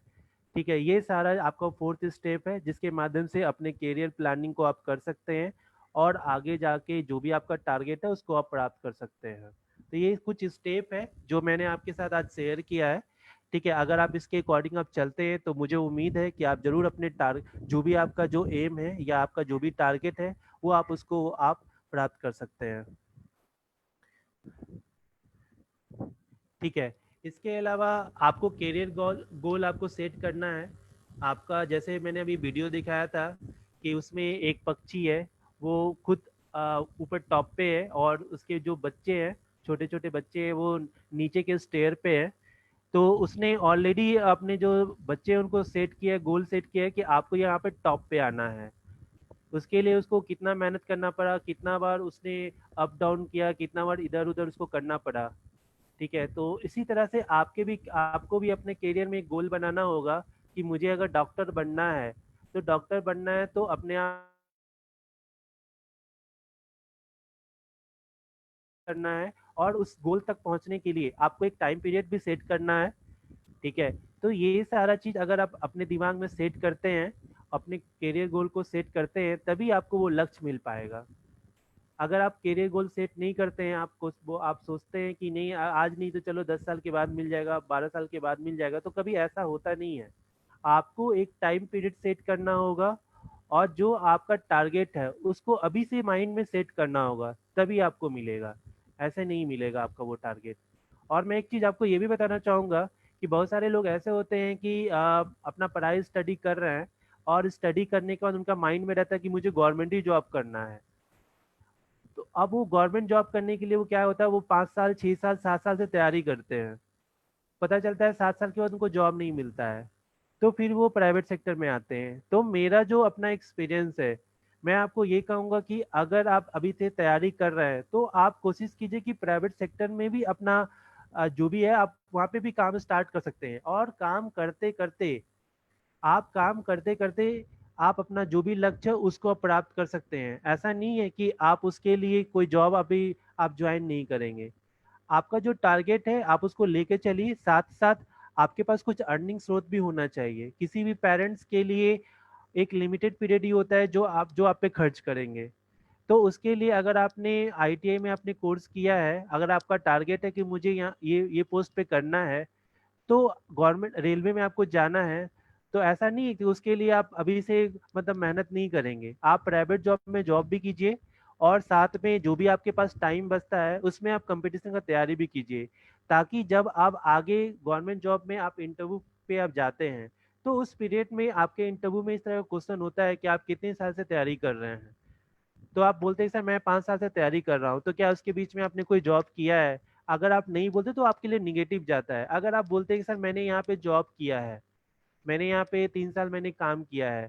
ठीक है। ये सारा आपका फोर्थ स्टेप है जिसके माध्यम से अपने करियर प्लानिंग को आप कर सकते हैं और आगे जाके जो भी आपका टारगेट है उसको आप प्राप्त कर सकते हैं। तो ये कुछ स्टेप है जो मैंने आपके साथ आज शेयर किया है। ठीक है। अगर आप इसके अकॉर्डिंग आप चलते हैं तो मुझे उम्मीद है कि आप जरूर अपने जो भी आपका जो एम है या आपका जो भी टारगेट है वो आप उसको आप प्राप्त कर सकते हैं। ठीक है। इसके अलावा आपको करियर गोल गोल आपको सेट करना है। आपका जैसे मैंने अभी वीडियो दिखाया था कि उसमें एक पक्षी है, वो खुद ऊपर टॉप पे है और उसके जो बच्चे हैं, छोटे छोटे बच्चे हैं, वो नीचे के स्टेयर पे है। तो उसने ऑलरेडी अपने जो बच्चे हैं उनको सेट किया है, गोल सेट किया है कि आपको यहाँ पे टॉप पे आना है। उसके लिए उसको कितना मेहनत करना पड़ा, कितना बार उसने अप डाउन किया, कितना बार इधर उधर उसको करना पड़ा। ठीक है। तो इसी तरह से आपको भी अपने करियर में एक गोल बनाना होगा कि मुझे अगर डॉक्टर बनना है, तो डॉक्टर बनना है तो अपने आप करना है और उस गोल तक पहुंचने के लिए आपको एक टाइम पीरियड भी सेट करना है। ठीक है। तो ये सारा चीज अगर आप अपने दिमाग में सेट करते हैं, अपने करियर गोल को सेट करते हैं, तभी आपको वो लक्ष्य मिल पाएगा। अगर आप करियर गोल सेट नहीं करते हैं, वो आप सोचते हैं कि नहीं आज नहीं तो चलो 10 साल के बाद मिल जाएगा, 12 साल के बाद मिल जाएगा, तो कभी ऐसा होता नहीं है। आपको एक टाइम पीरियड सेट करना होगा और जो आपका टारगेट है उसको अभी से माइंड में सेट करना होगा, तभी आपको मिलेगा। ऐसे नहीं मिलेगा आपका वो टारगेट। और मैं एक चीज़ आपको ये भी बताना चाहूँगा कि बहुत सारे लोग ऐसे होते हैं कि अपना पढ़ाई स्टडी कर रहे हैं और स्टडी करने के बाद उनका माइंड में रहता है कि मुझे गवर्नमेंट ही जॉब करना है। तो अब वो गवर्नमेंट जॉब करने के लिए वो क्या होता है, वो 5 साल 6 साल 7 साल से तैयारी करते हैं। पता चलता है 7 साल के बाद उनको जॉब नहीं मिलता है, तो फिर वो प्राइवेट सेक्टर में आते हैं। तो मेरा जो अपना एक्सपीरियंस है, मैं आपको ये कहूँगा कि अगर आप अभी से तैयारी कर रहे हैं तो आप कोशिश कीजिए कि प्राइवेट सेक्टर में भी अपना जो भी है आप वहाँ पे भी काम स्टार्ट कर सकते हैं। और काम करते करते आप अपना जो भी लक्ष्य है उसको आप प्राप्त कर सकते हैं। ऐसा नहीं है कि आप उसके लिए कोई जॉब अभी आप ज्वाइन नहीं करेंगे। आपका जो टारगेट है आप उसको लेके चलिए, साथ साथ आपके पास कुछ अर्निंग स्रोत भी होना चाहिए। किसी भी पेरेंट्स के लिए एक लिमिटेड पीरियड ही होता है जो आप पे खर्च करेंगे। तो उसके लिए अगर आपने आईटीआई में आपने कोर्स किया है, अगर आपका टारगेट है कि मुझे यहाँ ये पोस्ट पे करना है, तो गवर्नमेंट रेलवे में आपको जाना है, तो ऐसा नहीं है कि उसके लिए आप अभी से मतलब मेहनत नहीं करेंगे। आप प्राइवेट जॉब में जॉब भी कीजिए और साथ में जो भी आपके पास टाइम बचता है उसमें आप कंपटीशन का तैयारी भी कीजिए, ताकि जब आप आगे गवर्नमेंट जॉब में आप इंटरव्यू पे आप जाते हैं, तो उस पीरियड में आपके इंटरव्यू में इस तरह का क्वेश्चन होता है कि आप कितने साल से तैयारी कर रहे हैं। तो आप बोलते हैं सर मैं 5 साल से तैयारी कर रहा हूँ, तो क्या उसके बीच में आपने कोई जॉब किया है? अगर आप नहीं बोलते तो आपके लिए निगेटिव जाता है। अगर आप बोलते हैं कि सर मैंने यहाँ पे जॉब किया है, मैंने यहाँ पे 3 साल मैंने काम किया है,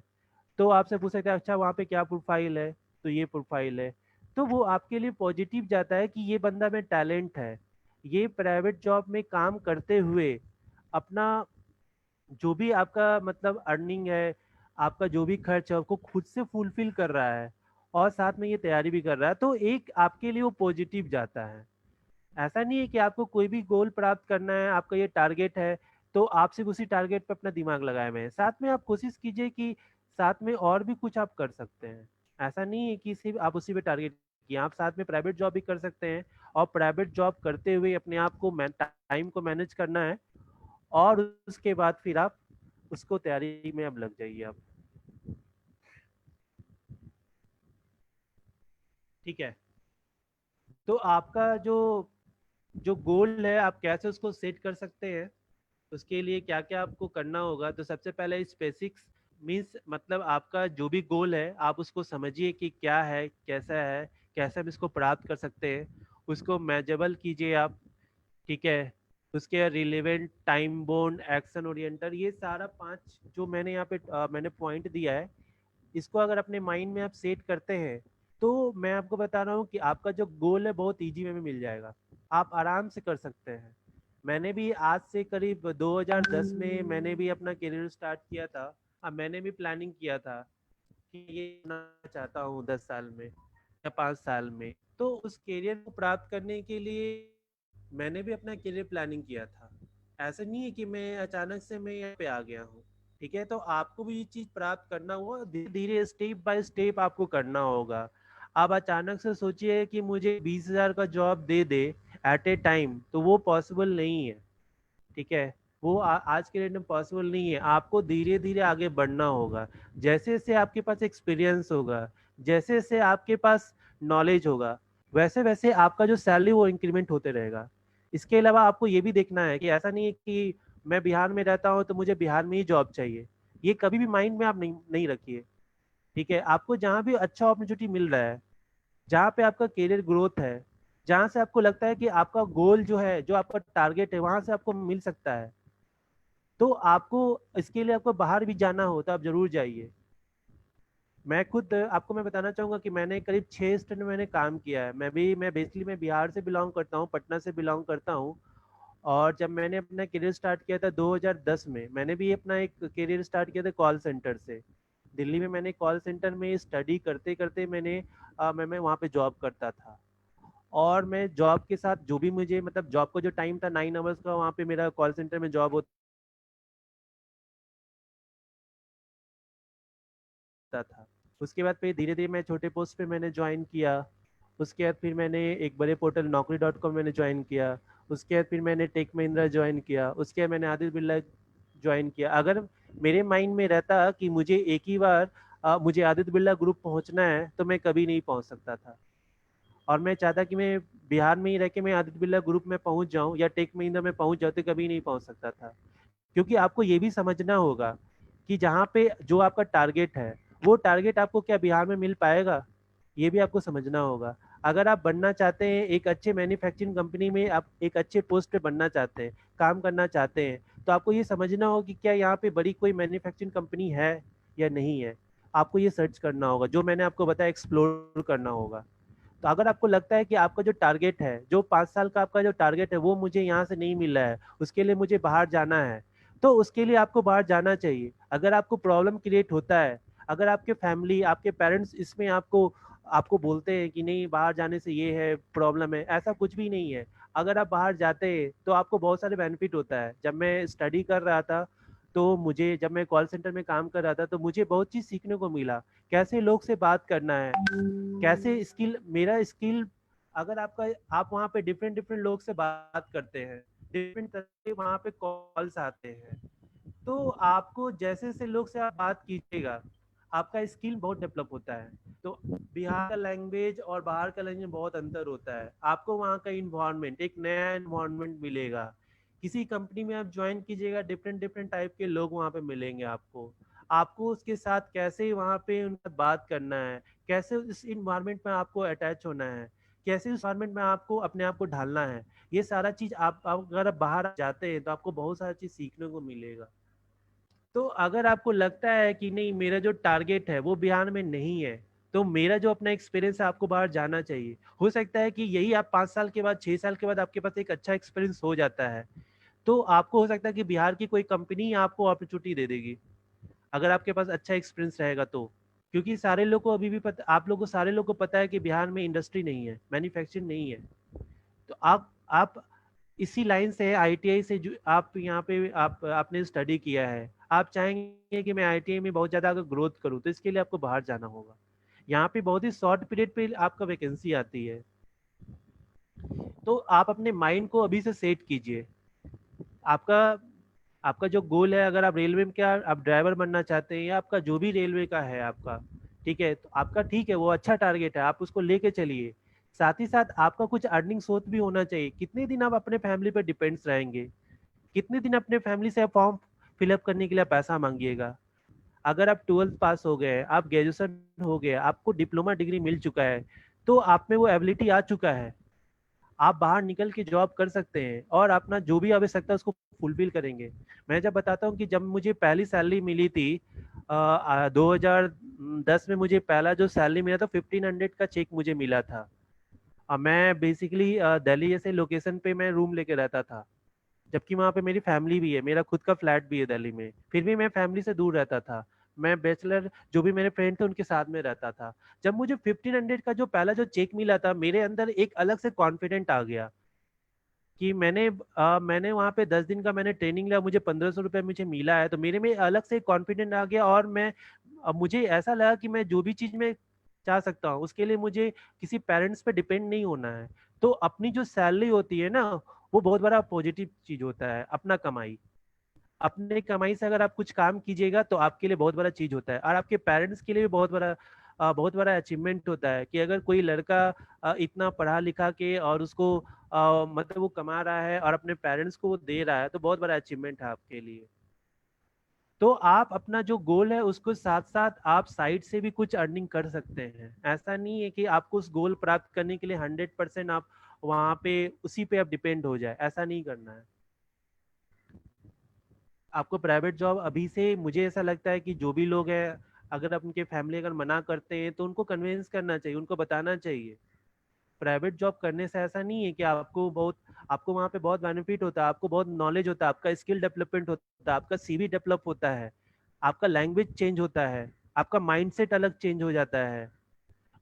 तो आपसे पूछ सकते हैं अच्छा वहाँ पे क्या प्रोफाइल है, तो ये प्रोफाइल है। तो वो आपके लिए पॉजिटिव जाता है कि ये बंदा में टैलेंट है, ये प्राइवेट जॉब में काम करते हुए अपना जो भी आपका मतलब अर्निंग है, आपका जो भी खर्च है उसको खुद से फुलफिल कर रहा है और साथ में ये तैयारी भी कर रहा है, तो एक आपके लिए वो पॉजिटिव जाता है। ऐसा नहीं है कि आपको कोई भी गोल प्राप्त करना है, आपका ये टारगेट है तो आप सिर्फ उसी टारगेट पे अपना दिमाग लगाए हुए हैं, साथ में आप कोशिश कीजिए कि साथ में और भी कुछ आप कर सकते हैं। ऐसा नहीं है कि सिर्फ आप उसी पे टारगेट किए, आप साथ में प्राइवेट जॉब भी कर सकते हैं और प्राइवेट जॉब करते हुए अपने आप को टाइम को मैनेज करना है और उसके बाद फिर आप उसको तैयारी में अब लग जाइए आप। ठीक है, तो आपका जो जो गोल है आप कैसे उसको सेट कर सकते हैं, उसके लिए क्या क्या आपको करना होगा। तो सबसे पहले स्पेसिक्स मीन्स मतलब आपका जो भी गोल है आप उसको समझिए कि क्या है, कैसा है, कैसे हम इसको प्राप्त कर सकते हैं, उसको मेजरेबल कीजिए आप। ठीक है, उसके relevant, time bond, action oriented, ये सारा 5 जो मैंने यहाँ पे मैंने पॉइंट दिया है, इसको अगर अपने माइंड में आप सेट करते हैं तो मैं आपको बता रहा हूँ कि आपका जो गोल है बहुत इजी वे में मिल जाएगा, आप आराम से कर सकते हैं। मैंने भी आज से करीब 2010 में मैंने भी अपना करियर स्टार्ट किया था। अब मैंने भी प्लानिंग किया था कि ये करना चाहता हूँ 10 साल में या 5 साल में, तो उस करियर को प्राप्त करने के लिए मैंने भी अपना करियर प्लानिंग किया था। ऐसा नहीं है कि मैं अचानक से मैं यहाँ पे आ गया हूँ। ठीक है, तो आपको भी ये चीज प्राप्त करना होगा, धीरे धीरे स्टेप बाय स्टेप आपको करना होगा। आप अचानक से सोचिए कि मुझे 20,000 का जॉब दे दे एट ए टाइम, तो वो पॉसिबल नहीं है। ठीक है, वो आज के डेट में पॉसिबल नहीं है। आपको धीरे धीरे आगे बढ़ना होगा, जैसे जैसे आपके पास एक्सपीरियंस होगा, जैसे जैसे आपके पास नॉलेज होगा, वैसे वैसे आपका जो सैलरी वो इंक्रीमेंट होते रहेगा। इसके अलावा आपको ये भी देखना है कि ऐसा नहीं है कि मैं बिहार में रहता हूँ तो मुझे बिहार में ही जॉब चाहिए, ये कभी भी माइंड में आप नहीं रखिए। ठीक है, आपको जहाँ भी अच्छा अपॉर्चुनिटी मिल रहा है, जहाँ पे आपका करियर ग्रोथ है, जहाँ से आपको लगता है कि आपका गोल जो है, जो आपका टारगेट है, वहां से आपको मिल सकता है, तो आपको इसके लिए आपको बाहर भी जाना हो तो आप जरूर जाइए। मैं खुद आपको मैं बताना चाहूंगा कि मैंने करीब 6 स्टेट में मैंने काम किया है। मैं बेसिकली मैं बिहार से बिलोंग करता हूँ, पटना से बिलोंग करता हूँ। और जब मैंने अपना करियर स्टार्ट किया था 2010 में, मैंने भी अपना एक करियर स्टार्ट किया था कॉल सेंटर से। दिल्ली में मैंने कॉल सेंटर में स्टडी करते करते मैं वहाँ पे जॉब करता था। और मैं जॉब के साथ जो भी मुझे मतलब जॉब का जो टाइम था 9 आवर्स का, वहाँ पे मेरा कॉल सेंटर में जॉब होता था। उसके बाद फिर धीरे धीरे मैं छोटे पोस्ट पे मैंने ज्वाइन किया। उसके बाद फिर मैंने एक बड़े पोर्टल naukri.com मैंने ज्वाइन किया। उसके बाद फिर मैंने टेक महिंद्रा ज्वाइन किया। उसके बाद मैंने आदित्य बिरला ज्वाइन किया। अगर मेरे माइंड में रहता कि मुझे एक ही बार मुझे आदित्य बिरला ग्रुप पहुंचना है तो मैं कभी नहीं पहुंच सकता था। और मैं चाहता कि मैं बिहार में ही रह के मैं आदित्य बिरला ग्रुप में पहुंच जाऊं या टेक महिंद्रा में पहुंच जाऊं, तो कभी नहीं पहुंच सकता था। क्योंकि आपको ये भी समझना होगा कि जहाँ पे जो आपका टारगेट है, वो टारगेट आपको क्या बिहार में मिल पाएगा, ये भी आपको समझना होगा। अगर आप बनना चाहते हैं एक अच्छे मैन्युफैक्चरिंग कंपनी में, आप एक अच्छे पोस्ट पे बनना चाहते हैं, काम करना चाहते हैं, तो आपको ये समझना होगा कि क्या यहाँ पे बड़ी कोई मैन्युफैक्चरिंग कंपनी है या नहीं है। आपको ये सर्च करना होगा, जो मैंने आपको बताया, एक्सप्लोर करना होगा। तो अगर आपको लगता है कि आपका जो टारगेट है, जो 5 साल का आपका जो टारगेट है, वो मुझे यहाँ से नहीं मिल रहा है, उसके लिए मुझे बाहर जाना है, तो उसके लिए आपको बाहर जाना चाहिए। अगर आपको प्रॉब्लम क्रिएट होता है, अगर आपके फैमिली, आपके पेरेंट्स इसमें आपको आपको बोलते हैं कि नहीं बाहर जाने से ये है प्रॉब्लम है, ऐसा कुछ भी नहीं है। अगर आप बाहर जाते हैं तो आपको बहुत सारे बेनिफिट होता है। जब मैं स्टडी कर रहा था तो मुझे, जब मैं कॉल सेंटर में काम कर रहा था, तो मुझे बहुत चीज़ सीखने को मिला। कैसे लोग से बात करना है, कैसे स्किल, मेरा स्किल, अगर आपका आप वहाँ पे डिफरेंट डिफरेंट लोग से बात करते हैं, डिफरेंट तरह के वहाँ पे कॉल्स आते हैं, तो आपको जैसे जैसे लोग से आप बात कीजिएगा, आपका स्किल बहुत डेवलप होता है। तो बिहार का लैंग्वेज और बाहर का लैंग्वेज में बहुत अंतर होता है। आपको वहाँ का इन्वायरमेंट, एक नया इन्वायरमेंट मिलेगा। किसी कंपनी में आप ज्वाइन कीजिएगा, डिफरेंट डिफरेंट टाइप के लोग वहाँ पे मिलेंगे आपको। आपको उसके साथ कैसे वहाँ पे उनका बात करना है, कैसे इस इन्वायरमेंट में आपको अटैच होना है, कैसे उस इन्वायरमेंट में आपको अपने आप को ढालना है, ये सारा चीज़ आप अगर आप बाहर जाते हैं तो आपको बहुत सारा चीज़ सीखने को मिलेगा। तो अगर आपको लगता है कि नहीं मेरा जो टारगेट है वो बिहार में नहीं है, तो मेरा जो अपना एक्सपीरियंस है आपको बाहर जाना चाहिए। हो सकता है कि यही आप 5 साल के बाद 6 साल के बाद आपके पास एक अच्छा एक्सपीरियंस हो जाता है, तो आपको हो सकता है कि बिहार की कोई कंपनी आपको अपॉर्चुनिटी दे देगी अगर आपके पास अच्छा एक्सपीरियंस रहेगा तो। क्योंकि सारे लोग को अभी भी पता, आप लोगों को सारे लोग को पता है कि बिहार में इंडस्ट्री नहीं है, मैन्युफैक्चरिंग नहीं है। तो आप इसी लाइन से आईटीआई से जो आप यहाँ पे आपने स्टडी किया है, आप चाहेंगे कि मैं आईटीआई में बहुत ज़्यादा अगर ग्रोथ करूँ तो इसके लिए आपको बाहर जाना होगा। यहाँ पे बहुत ही शॉर्ट पीरियड पे आपका वैकेंसी आती है। तो आप अपने माइंड को अभी से सेट कीजिए। आपका आपका जो गोल है, अगर आप रेलवे में क्या आप ड्राइवर बनना चाहते हैं या आपका जो भी रेलवे का है आपका, ठीक है, तो आपका ठीक है, वो अच्छा टारगेट है, आप उसको लेके चलिए। साथ ही साथ आपका कुछ अर्निंग सोर्स भी होना चाहिए। कितने दिन आप अपने फैमिली पर डिपेंड्स रहेंगे, कितने दिन अपने फैमिली से फॉर्म फिलअप करने के लिए पैसा मांगिएगा। अगर आप 12th पास हो गए, आप ग्रेजुएशन हो गए, आपको डिप्लोमा डिग्री मिल चुका है, तो आप में वो एबिलिटी आ चुका है, आप बाहर निकल के जॉब कर सकते हैं और अपना जो भी आवश्यकता है उसको फुलफिल करेंगे। मैं जब बताता हूँ कि जब मुझे पहली सैलरी मिली थी 2010 में, मुझे पहला जो सैलरी मिला था 1500 का चेक मुझे मिला था। मैं बेसिकली दिल्ली जैसे लोकेशन पे मैं रूम लेके रहता था, जबकि वहाँ पे मेरी फैमिली भी है, मेरा खुद का फ्लैट भी है दिल्ली में, फिर भी मैं फैमिली से दूर रहता था। मैं बैचलर, जो भी मेरे फ्रेंड थे उनके साथ में रहता था। जब मुझे 1500 का जो पहला जो चेक मिला था, मेरे अंदर एक अलग से कॉन्फिडेंट आ गया कि मैंने वहाँ पे 10 दिन का मैंने ट्रेनिंग लिया, मुझे 1500 रुपये मुझे मिला है, तो मेरे में अलग से कॉन्फिडेंट आ गया। और अब मुझे ऐसा लगा कि मैं जो भी चीज़ मैं चाह सकता हूँ उसके लिए मुझे किसी पेरेंट्स पे डिपेंड नहीं होना है। तो अपनी जो सैलरी होती है ना, वो बहुत बड़ा पॉजिटिव चीज़ होता है। अपना कमाई, अपने कमाई से अगर आप कुछ काम कीजिएगा तो आपके लिए बहुत बड़ा चीज़ होता है, और आपके पेरेंट्स के लिए भी बहुत बड़ा अचीवमेंट होता है कि अगर कोई लड़का इतना पढ़ा लिखा के और उसको मतलब वो कमा रहा है और अपने पेरेंट्स को वो दे रहा है, तो बहुत बड़ा अचीवमेंट है आपके लिए। तो आप अपना जो गोल है उसको साथ साथ आप साइड से भी कुछ अर्निंग कर सकते हैं। ऐसा नहीं है कि आपको उस गोल प्राप्त करने के लिए 100% आप वहाँ पे उसी पे आप डिपेंड हो जाए, ऐसा नहीं करना है। आपको प्राइवेट जॉब अभी से, मुझे ऐसा लगता है कि जो भी लोग हैं, अगर आप उनके फैमिली अगर मना करते हैं तो उनको कन्विंस करना चाहिए, उनको बताना चाहिए। प्राइवेट जॉब करने से ऐसा नहीं है कि आपको वहाँ पे बहुत बेनिफिट होता है, आपको बहुत नॉलेज होता है, आपका स्किल डेवलपमेंट होता है, आपका सीवी डेवलप होता है, आपका लैंग्वेज चेंज होता है, आपका माइंडसेट अलग चेंज हो जाता है।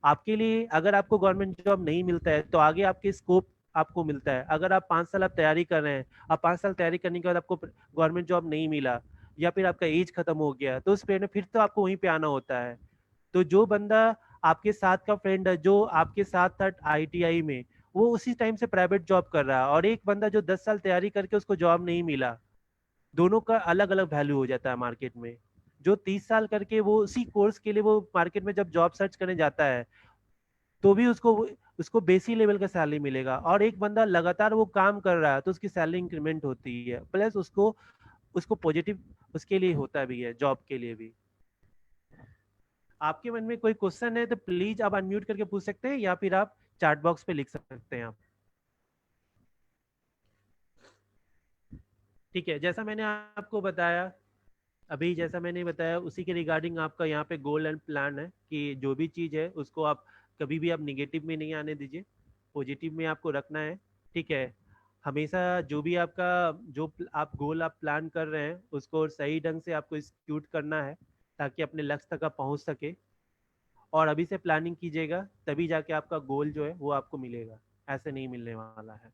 आपके लिए अगर आपको गवर्नमेंट जॉब नहीं मिलता है तो आगे आपके स्कोप आपको मिलता है। अगर आप 5 साल आप तैयारी कर रहे हैं, आप 5 साल तैयारी करने के बाद आपको गवर्नमेंट जॉब नहीं मिला या फिर आपका एज खत्म हो गया, तो उस पे फिर तो आपको वहीं पे आना होता है। तो जो बंदा आपके साथ का फ्रेंड है जो आपके साथ था आईटीआई में, वो उसी टाइम से प्राइवेट जॉब कर रहा है, और एक बंदा जो 10 साल तैयारी करके उसको जॉब नहीं मिला, दोनों का अलग अलग वैल्यू हो जाता है मार्केट में। जो 30 साल करके वो उसी कोर्स के लिए वो मार्केट में जब जॉब सर्च करने जाता है, तो भी उसको उसको बेसिक लेवल का सैलरी मिलेगा। और एक बंदा लगातार वो काम कर रहा है तो उसकी सैलरी इंक्रीमेंट होती है, प्लस उसको उसको पॉजिटिव उसके लिए होता भी है, जॉब के लिए भी। आपके मन में कोई क्वेश्चन है तो प्लीज आप अनम्यूट करके पूछ सकते हैं, या फिर आप चैट बॉक्स पे लिख सकते हैं आप। ठीक है, जैसा मैंने आपको बताया, अभी जैसा मैंने बताया उसी के रिगार्डिंग आपका यहाँ पे गोल एंड प्लान है कि जो भी चीज़ है उसको आप कभी भी आप निगेटिव में नहीं आने दीजिए, पॉजिटिव में आपको रखना है। ठीक है, हमेशा जो भी आपका आप गोल आप प्लान कर रहे हैं उसको सही ढंग से आपको एक्सिक्यूट करना है ताकि अपने लक्ष्य तक आप पहुँच सके। और अभी से प्लानिंग कीजिएगा तभी जाके आपका गोल जो है वो आपको मिलेगा, ऐसे नहीं मिलने वाला है।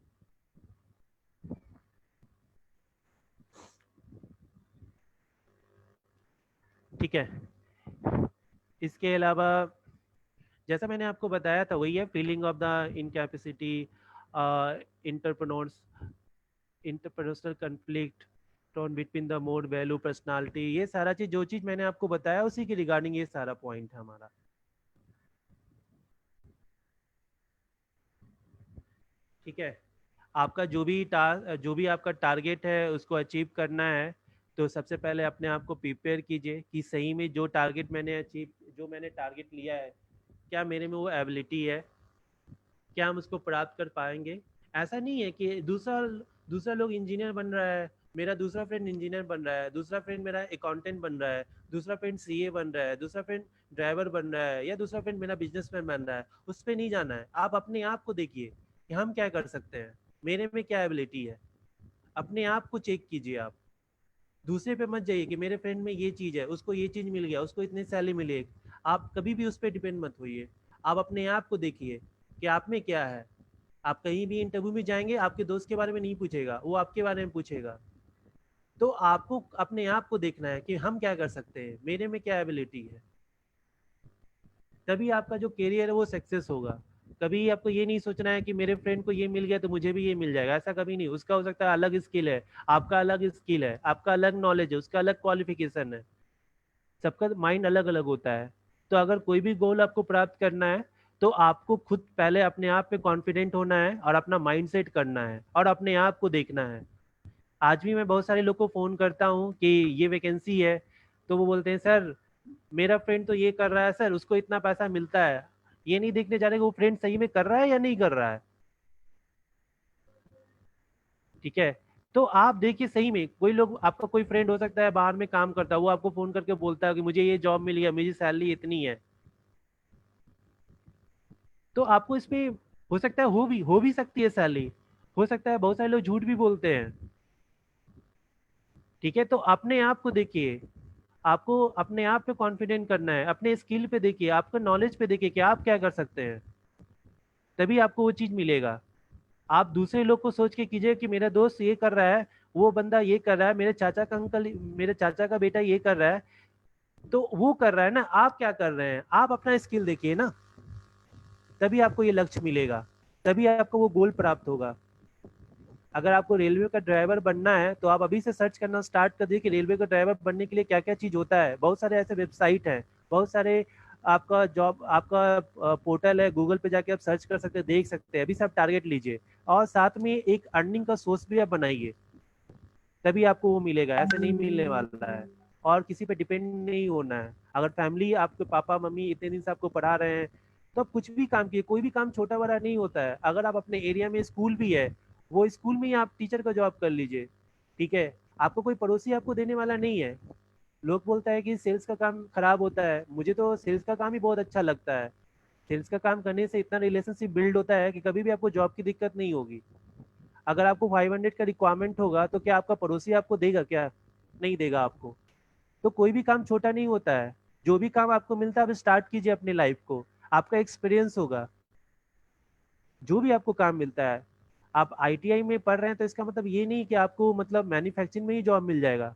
ठीक है, इसके अलावा जैसा मैंने आपको बताया था वही है, feeling of the incapacity, entrepreneurs interpersonal conflict, tone between the mode value personality, ये सारा चीज जो चीज मैंने आपको बताया उसी के रिगार्डिंग ये सारा पॉइंट है हमारा। ठीक है, आपका जो भी आपका टारगेट है उसको अचीव करना है, तो सबसे पहले अपने आप को प्रिपेयर कीजिए कि सही में जो मैंने टारगेट लिया है, क्या मेरे में वो एबिलिटी है, क्या हम उसको प्राप्त कर पाएंगे। ऐसा नहीं है कि दूसरा दूसरा लोग इंजीनियर बन रहा है मेरा दूसरा फ्रेंड इंजीनियर बन रहा है, दूसरा फ्रेंड मेरा अकाउंटेंट बन रहा है, दूसरा फ्रेंड सीए बन रहा है, दूसरा फ्रेंड ड्राइवर बन रहा है, या दूसरा फ्रेंड मेरा बिजनेसमैन बन रहा है। उस पर नहीं जाना है, आप अपने आप को देखिए कि हम क्या कर सकते हैं, मेरे में क्या एबिलिटी है। अपने आप को चेक कीजिए आप, दूसरे पे मत जाइए कि मेरे फ्रेंड में ये चीज़ है, उसको ये चीज़ मिल गया, उसको इतनी सैलरी मिली। आप कभी भी उस पर डिपेंड मत होइए, आप अपने आप को देखिए कि आप में क्या है। आप कहीं भी इंटरव्यू में जाएंगे, आपके दोस्त के बारे में नहीं पूछेगा, वो आपके बारे में पूछेगा। तो आपको अपने आप को देखना है कि हम क्या कर सकते हैं, मेरे में क्या एबिलिटी है, तभी आपका जो करियर है वो सक्सेस होगा। कभी आपको ये नहीं सोचना है कि मेरे फ्रेंड को ये मिल गया तो मुझे भी ये मिल जाएगा, ऐसा कभी नहीं। उसका हो सकता है अलग स्किल है, आपका अलग स्किल है, आपका अलग नॉलेज है, उसका अलग क्वालिफिकेशन है, सबका माइंड अलग अलग होता है। तो अगर कोई भी गोल आपको प्राप्त करना है तो आपको खुद पहले अपने आप पे कॉन्फिडेंट होना है और अपना माइंड सेट करना है और अपने आप को देखना है। आज भी मैं बहुत सारे लोग को फ़ोन करता हूँ कि ये वैकेंसी है, तो वो बोलते हैं सर मेरा फ्रेंड तो ये कर रहा है सर, उसको इतना पैसा मिलता है। ये नहीं देखने जा रहे कि वो फ्रेंड सही में कर रहा है या नहीं कर रहा है। ठीक है, तो आप देखिए सही में कोई लोग, आपका कोई फ्रेंड हो सकता है बाहर में काम करता है, वो आपको फ़ोन करके बोलता है कि मुझे ये जॉब मिल गया, मेरी सैलरी इतनी है। तो आपको इसमें हो सकता है हो भी सकती है सैलरी, हो सकता है बहुत सारे लोग झूठ भी बोलते हैं। ठीक है, तो अपने आप को देखिए, आपको अपने आप पे कॉन्फिडेंट करना है, अपने स्किल पे देखिए, आपका नॉलेज पे देखिए कि आप क्या कर सकते हैं, तभी आपको वो चीज़ मिलेगा। आप दूसरे लोग को सोच के कीजिए कि मेरा दोस्त ये कर रहा है, वो बंदा ये कर रहा है, मेरे चाचा का बेटा ये कर रहा है, तो वो कर रहा है ना, आप क्या कर रहे हैं, आप अपना स्किल देखिए ना, तभी आपको ये लक्ष्य मिलेगा, तभी आपको वो गोल प्राप्त होगा। अगर आपको रेलवे का ड्राइवर बनना है तो आप अभी से सर्च करना स्टार्ट कर दिए कि रेलवे का ड्राइवर बनने के लिए क्या क्या चीज़ होता है। बहुत सारे ऐसे वेबसाइट हैं, बहुत सारे आपका जॉब, आपका पोर्टल है, गूगल पे जाके आप सर्च कर सकते हैं, देख सकते हैं। अभी से आप टारगेट लीजिए और साथ में एक अर्निंग का सोर्स भी आप बनाइए, तभी आपको वो मिलेगा, ऐसे नहीं मिलने वाला है। और किसी पे डिपेंड नहीं होना है। अगर फैमिली, आपके पापा मम्मी इतने दिन से आपको पढ़ा रहे हैं, तो आप कुछ भी काम कीजिए, कोई भी काम छोटा बड़ा नहीं होता है। अगर आप अपने एरिया में स्कूल भी है, वो स्कूल में ही आप टीचर का जॉब कर लीजिए। ठीक है, आपको कोई पड़ोसी आपको देने वाला नहीं है। लोग बोलता है कि सेल्स का काम खराब होता है, मुझे तो सेल्स का काम ही बहुत अच्छा लगता है। सेल्स का काम करने से इतना रिलेशनशिप बिल्ड होता है कि कभी भी आपको जॉब की दिक्कत नहीं होगी। अगर आपको 500 का रिक्वायरमेंट होगा तो क्या आपका पड़ोसी आपको देगा क्या? नहीं देगा आपको। तो कोई भी काम छोटा नहीं होता है, जो भी काम आपको मिलता है आप स्टार्ट कीजिए अपनी लाइफ को, आपका एक्सपीरियंस होगा। जो भी आपको काम मिलता है, आप आईटीआई में पढ़ रहे हैं तो इसका मतलब ये नहीं कि आपको मतलब मैन्युफैक्चरिंग में ही जॉब मिल जाएगा।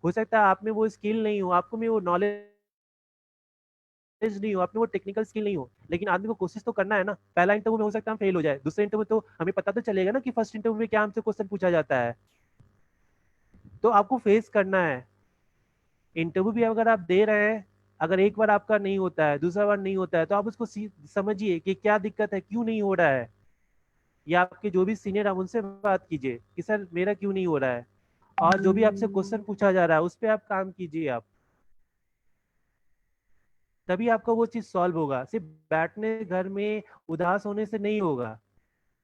हो सकता है आप में वो स्किल नहीं हो, आपको में वो नॉलेज नहीं हो, आप में वो टेक्निकल स्किल नहीं हो, लेकिन आदमी को कोशिश तो करना है ना। पहला इंटरव्यू में हो सकता है हम फेल हो जाए, दूसरे इंटरव्यू तो हमें पता तो चलेगा ना कि फर्स्ट इंटरव्यू में क्या हमसे क्वेश्चन पूछा जाता है। तो आपको फेस करना है। इंटरव्यू भी अगर आप दे रहे हैं, अगर एक बार आपका नहीं होता है, दूसरा बार नहीं होता है, तो आप उसको समझिए कि क्या दिक्कत है, क्यों नहीं हो रहा है। या आपके जो भी सीनियर है उनसे बात कीजिए कि सर मेरा क्यों नहीं हो रहा है। और जो भी आपसे क्वेश्चन पूछा जा रहा है उस पर आप काम कीजिए आप, तभी आपका वो चीज़ सॉल्व होगा। सिर्फ बैठने घर में उदास होने से नहीं होगा,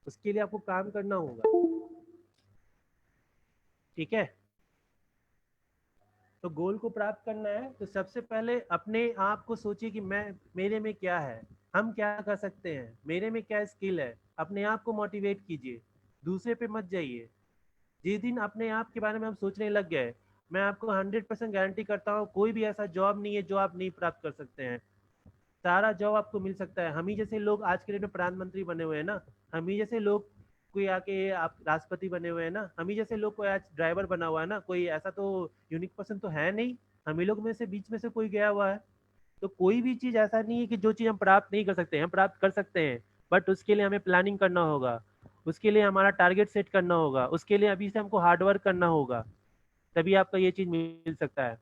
उसके लिए आपको काम करना होगा। ठीक है, तो गोल को प्राप्त करना है तो सबसे पहले अपने आप को सोचिए कि मैं, मेरे में क्या है, हम क्या कर सकते हैं, मेरे में क्या स्किल है। अपने आप को मोटिवेट कीजिए, दूसरे पे मत जाइए। जिस दिन अपने आप के बारे में हम सोचने लग गए, मैं आपको 100% गारंटी करता हूँ कोई भी ऐसा जॉब नहीं है जो आप नहीं प्राप्त कर सकते हैं। सारा जॉब आपको मिल सकता है। हम ही जैसे लोग आज के डेट में प्रधानमंत्री बने हुए हैं ना, हम ही जैसे लोग कोई आके आप राष्ट्रपति बने हुए हैं ना, हम ही जैसे लोग कोई आज ड्राइवर बना हुआ है ना, कोई ऐसा तो यूनिक पर्सन तो है नहीं। हम ही लोग में से बीच में से कोई गया हुआ है। तो कोई भी चीज़ ऐसा नहीं है कि जो चीज़ हम प्राप्त नहीं कर सकते, हम प्राप्त कर सकते हैं। बट उसके लिए हमें प्लानिंग करना होगा, उसके लिए हमारा टारगेट सेट करना होगा, उसके लिए अभी से हमको हार्डवर्क करना होगा, तभी आपका ये चीज़ मिल सकता है।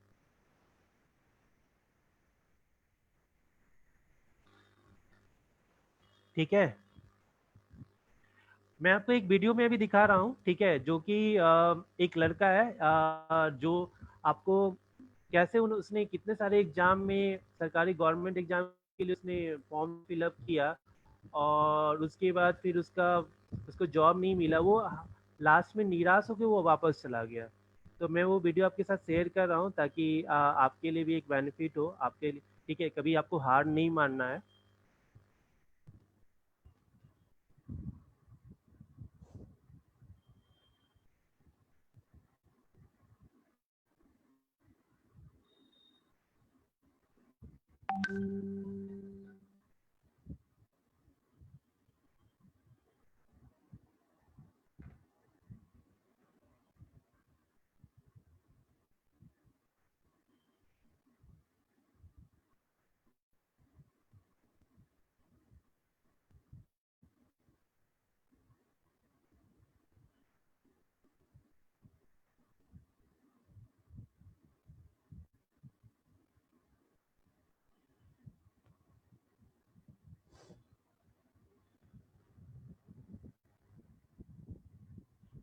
ठीक है, मैं आपको एक वीडियो में अभी दिखा रहा हूँ, ठीक है, जो कि एक लड़का है, जो आपको कैसे उसने कितने सारे एग्जाम में, सरकारी गवर्नमेंट एग्जाम के लिए उसने फॉर्म फिलअप किया, और उसके बाद फिर उसको जॉब नहीं मिला, वो लास्ट में निराश होकर वो वापस चला गया। तो मैं वो वीडियो आपके साथ शेयर कर रहा हूँ ताकि आपके लिए भी एक बेनिफिट हो आपके लिए। ठीक है, कभी आपको हार नहीं मानना है।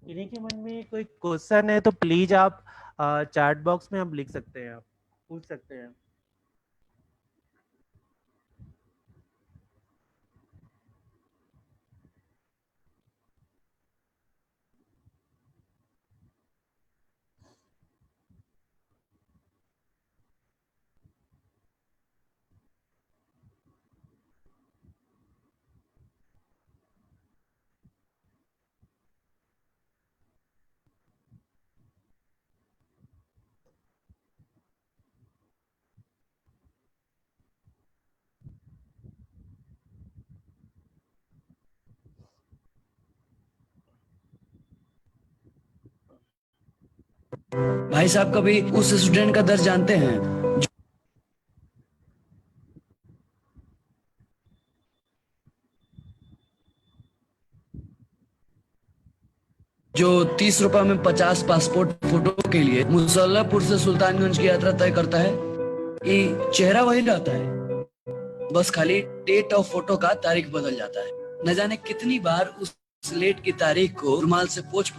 इन्हीं के मन में कोई क्वेश्चन है तो प्लीज आप चैट बॉक्स में आप लिख सकते हैं, आप पूछ सकते हैं। भाई साहब कभी उस स्टूडेंट का दर्द जानते हैं जो 30 रुपए में 50 पासपोर्ट फोटो के लिए मुसल्लापुर से सुल्तानगंज की यात्रा तय करता है। ये चेहरा वही रहता है, बस खाली डेट ऑफ फोटो का तारीख बदल जाता है। न जाने कितनी बार उस लेट की तारीख को रुमाल से पोंछ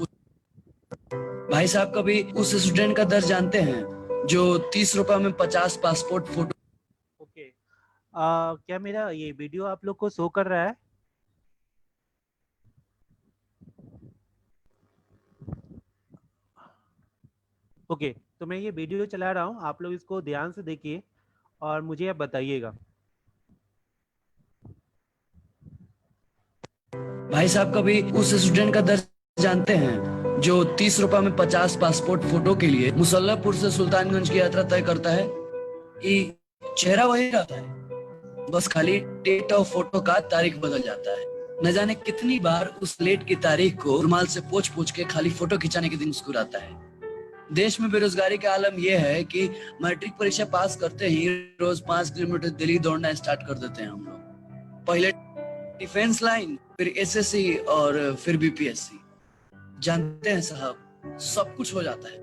भाई साहब कभी उस स्टूडेंट का दर्द जानते हैं जो 30 रुपए में 50 पासपोर्ट फोटो। ओके, क्या मेरा ये वीडियो आप लोग को शो कर रहा है? ओके, तो मैं ये वीडियो चला रहा हूँ, आप लोग इसको ध्यान से देखिए और मुझे आप बताइएगा। भाई साहब कभी उस स्टूडेंट का दर्द जानते हैं जो 30 रुपए में 50 पासपोर्ट फोटो के लिए मुसल्लापुर से सुल्तानगंज की यात्रा तय करता है। ये चेहरा वही रहता है, बस खाली डेट ऑफ फोटो का तारीख बदल जाता है। न जाने कितनी बार उस लेट की तारीख को रुमाल से पोंछ पोंछ के खाली फोटो खिंचाने के दिन मुस्कुराता है। देश में बेरोजगारी का आलम यह है कि मैट्रिक परीक्षा पास करते ही रोज 5 किलोमीटर दिल्ली दौड़ना स्टार्ट कर देते हैं हम लोग। पहले डिफेंस लाइन, फिर एसएससी और फिर बीपीएससी। जानते हैं साहब, सब कुछ हो जाता है,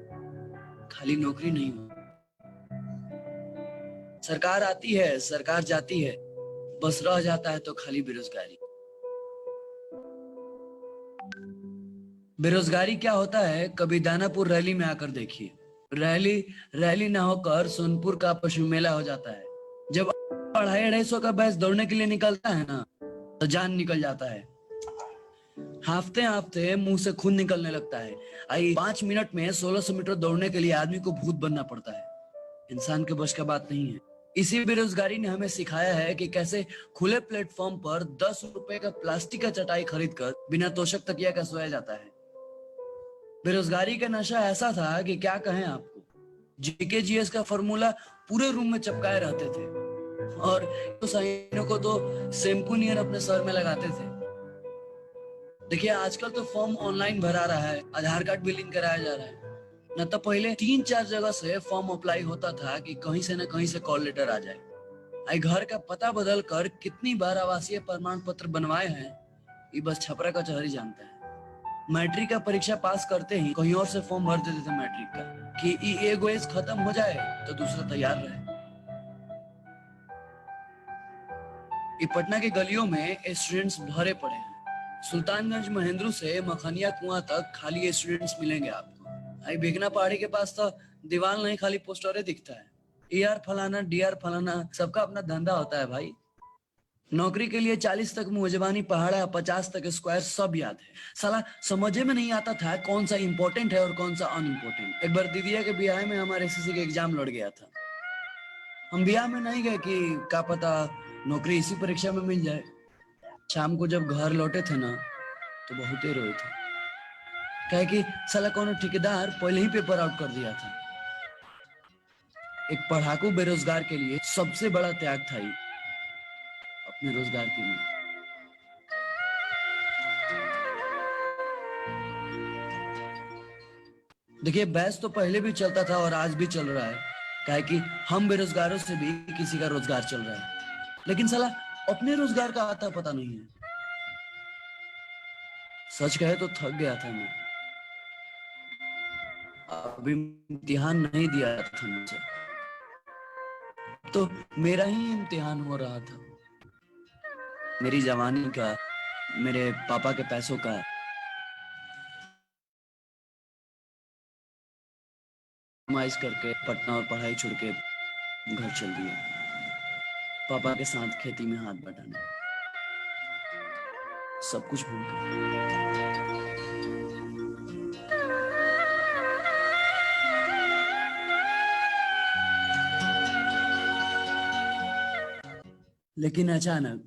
खाली नौकरी नहीं हो। सरकार आती है, सरकार जाती है, बस रह जाता है तो खाली बेरोजगारी। बेरोजगारी क्या होता है कभी दानापुर रैली में आकर देखिए। रैली ना होकर सोनपुर का पशु मेला हो जाता है। जब 250-250 का बैच दौड़ने के लिए निकलता है ना, तो जान निकल जाता है। हाफते हाफते मुंह से खून निकलने लगता है। 5 मिनट में 1600 मीटर दौड़ने के लिए आदमी को भूत बनना पड़ता है। इंसान के बस का बात नहीं है। इसी बेरोजगारी ने हमें सिखाया है कि कैसे खुले प्लेटफॉर्म पर 10 रुपए का प्लास्टिक का चटाई खरीद कर बिना तोशक तकिया का सोया जाता है। बेरोजगारी का नशा ऐसा था कि क्या कहें आपको। जीके जीएस का फॉर्मूला पूरे रूम में चिपकाए रहते थे और तो साइनों को तो शैम्पू नियन अपने सर में लगाते थे। देखिए आजकल तो फॉर्म ऑनलाइन भरा रहा है, आधार कार्ड भी लिंक कराया जा रहा है। न तो पहले 3-4 जगह से फॉर्म अप्लाई होता था कि कहीं से न कहीं से कॉल लेटर आ जाए। आई घर का पता बदल कर कितनी बार आवासीय प्रमाण पत्र बनवाए हैं, ये बस छपरा का चौहरी जानता है। मैट्रिक का परीक्षा पास करते ही कहीं और से फॉर्म भर देते थे मैट्रिक का कि एगो एज खत्म हो जाए तो दूसरा तैयार रहे। ये पटना के गलियों में स्टूडेंट्स भरे पड़े हैं। सुल्तानगंज महेंद्रू से मखनिया कुआं तक खाली स्टूडेंट्स मिलेंगे आपको। आई बेगना पहाड़ी के पास तो दीवार नहीं खाली पोस्टरे दिखता है। AR फलाना, DR फलाना, सबका अपना धंधा होता है भाई। नौकरी के लिए 40 तक मुजबानी पहाड़ा, 50 तक स्क्वायर सब याद है। साला समझे में नहीं आता था कौन सा इंपॉर्टेंट है और कौन सा अनइम्पोर्टेंट। एक बार दीदिया के ब्याह में हमारे एसएससी के एग्जाम लड़ गया था। हम ब्याह में नहीं गए कि क्या पता नौकरी इसी परीक्षा में मिल जाए। शाम को जब घर लौटे थे ना तो बहुत ही रोए थे, कहे कि साला कोनो ठेकेदार पहले ही पेपर आउट कर दिया था। एक पढ़ाकू बेरोजगार के लिए सबसे बड़ा त्याग था ये, अपने रोजगार के लिए। देखिए बहस तो पहले भी चलता था और आज भी चल रहा है, काहे कि हम बेरोजगारों से भी किसी का रोजगार चल रहा है, लेकिन साला अपने रोजगार का आता पता नहीं है। सच कहे तो थक गया था मैं, अभी इम्तिहान नहीं दिया था मुझे, तो मेरा ही इम्तिहान हो रहा था। मेरी जवानी का, मेरे पापा के पैसों का। कमाइश करके पटना और पढ़ाई छोड़ के घर चल दिया, पापा के साथ खेती में हाथ बटाने, सब कुछ भूल गया। लेकिन अचानक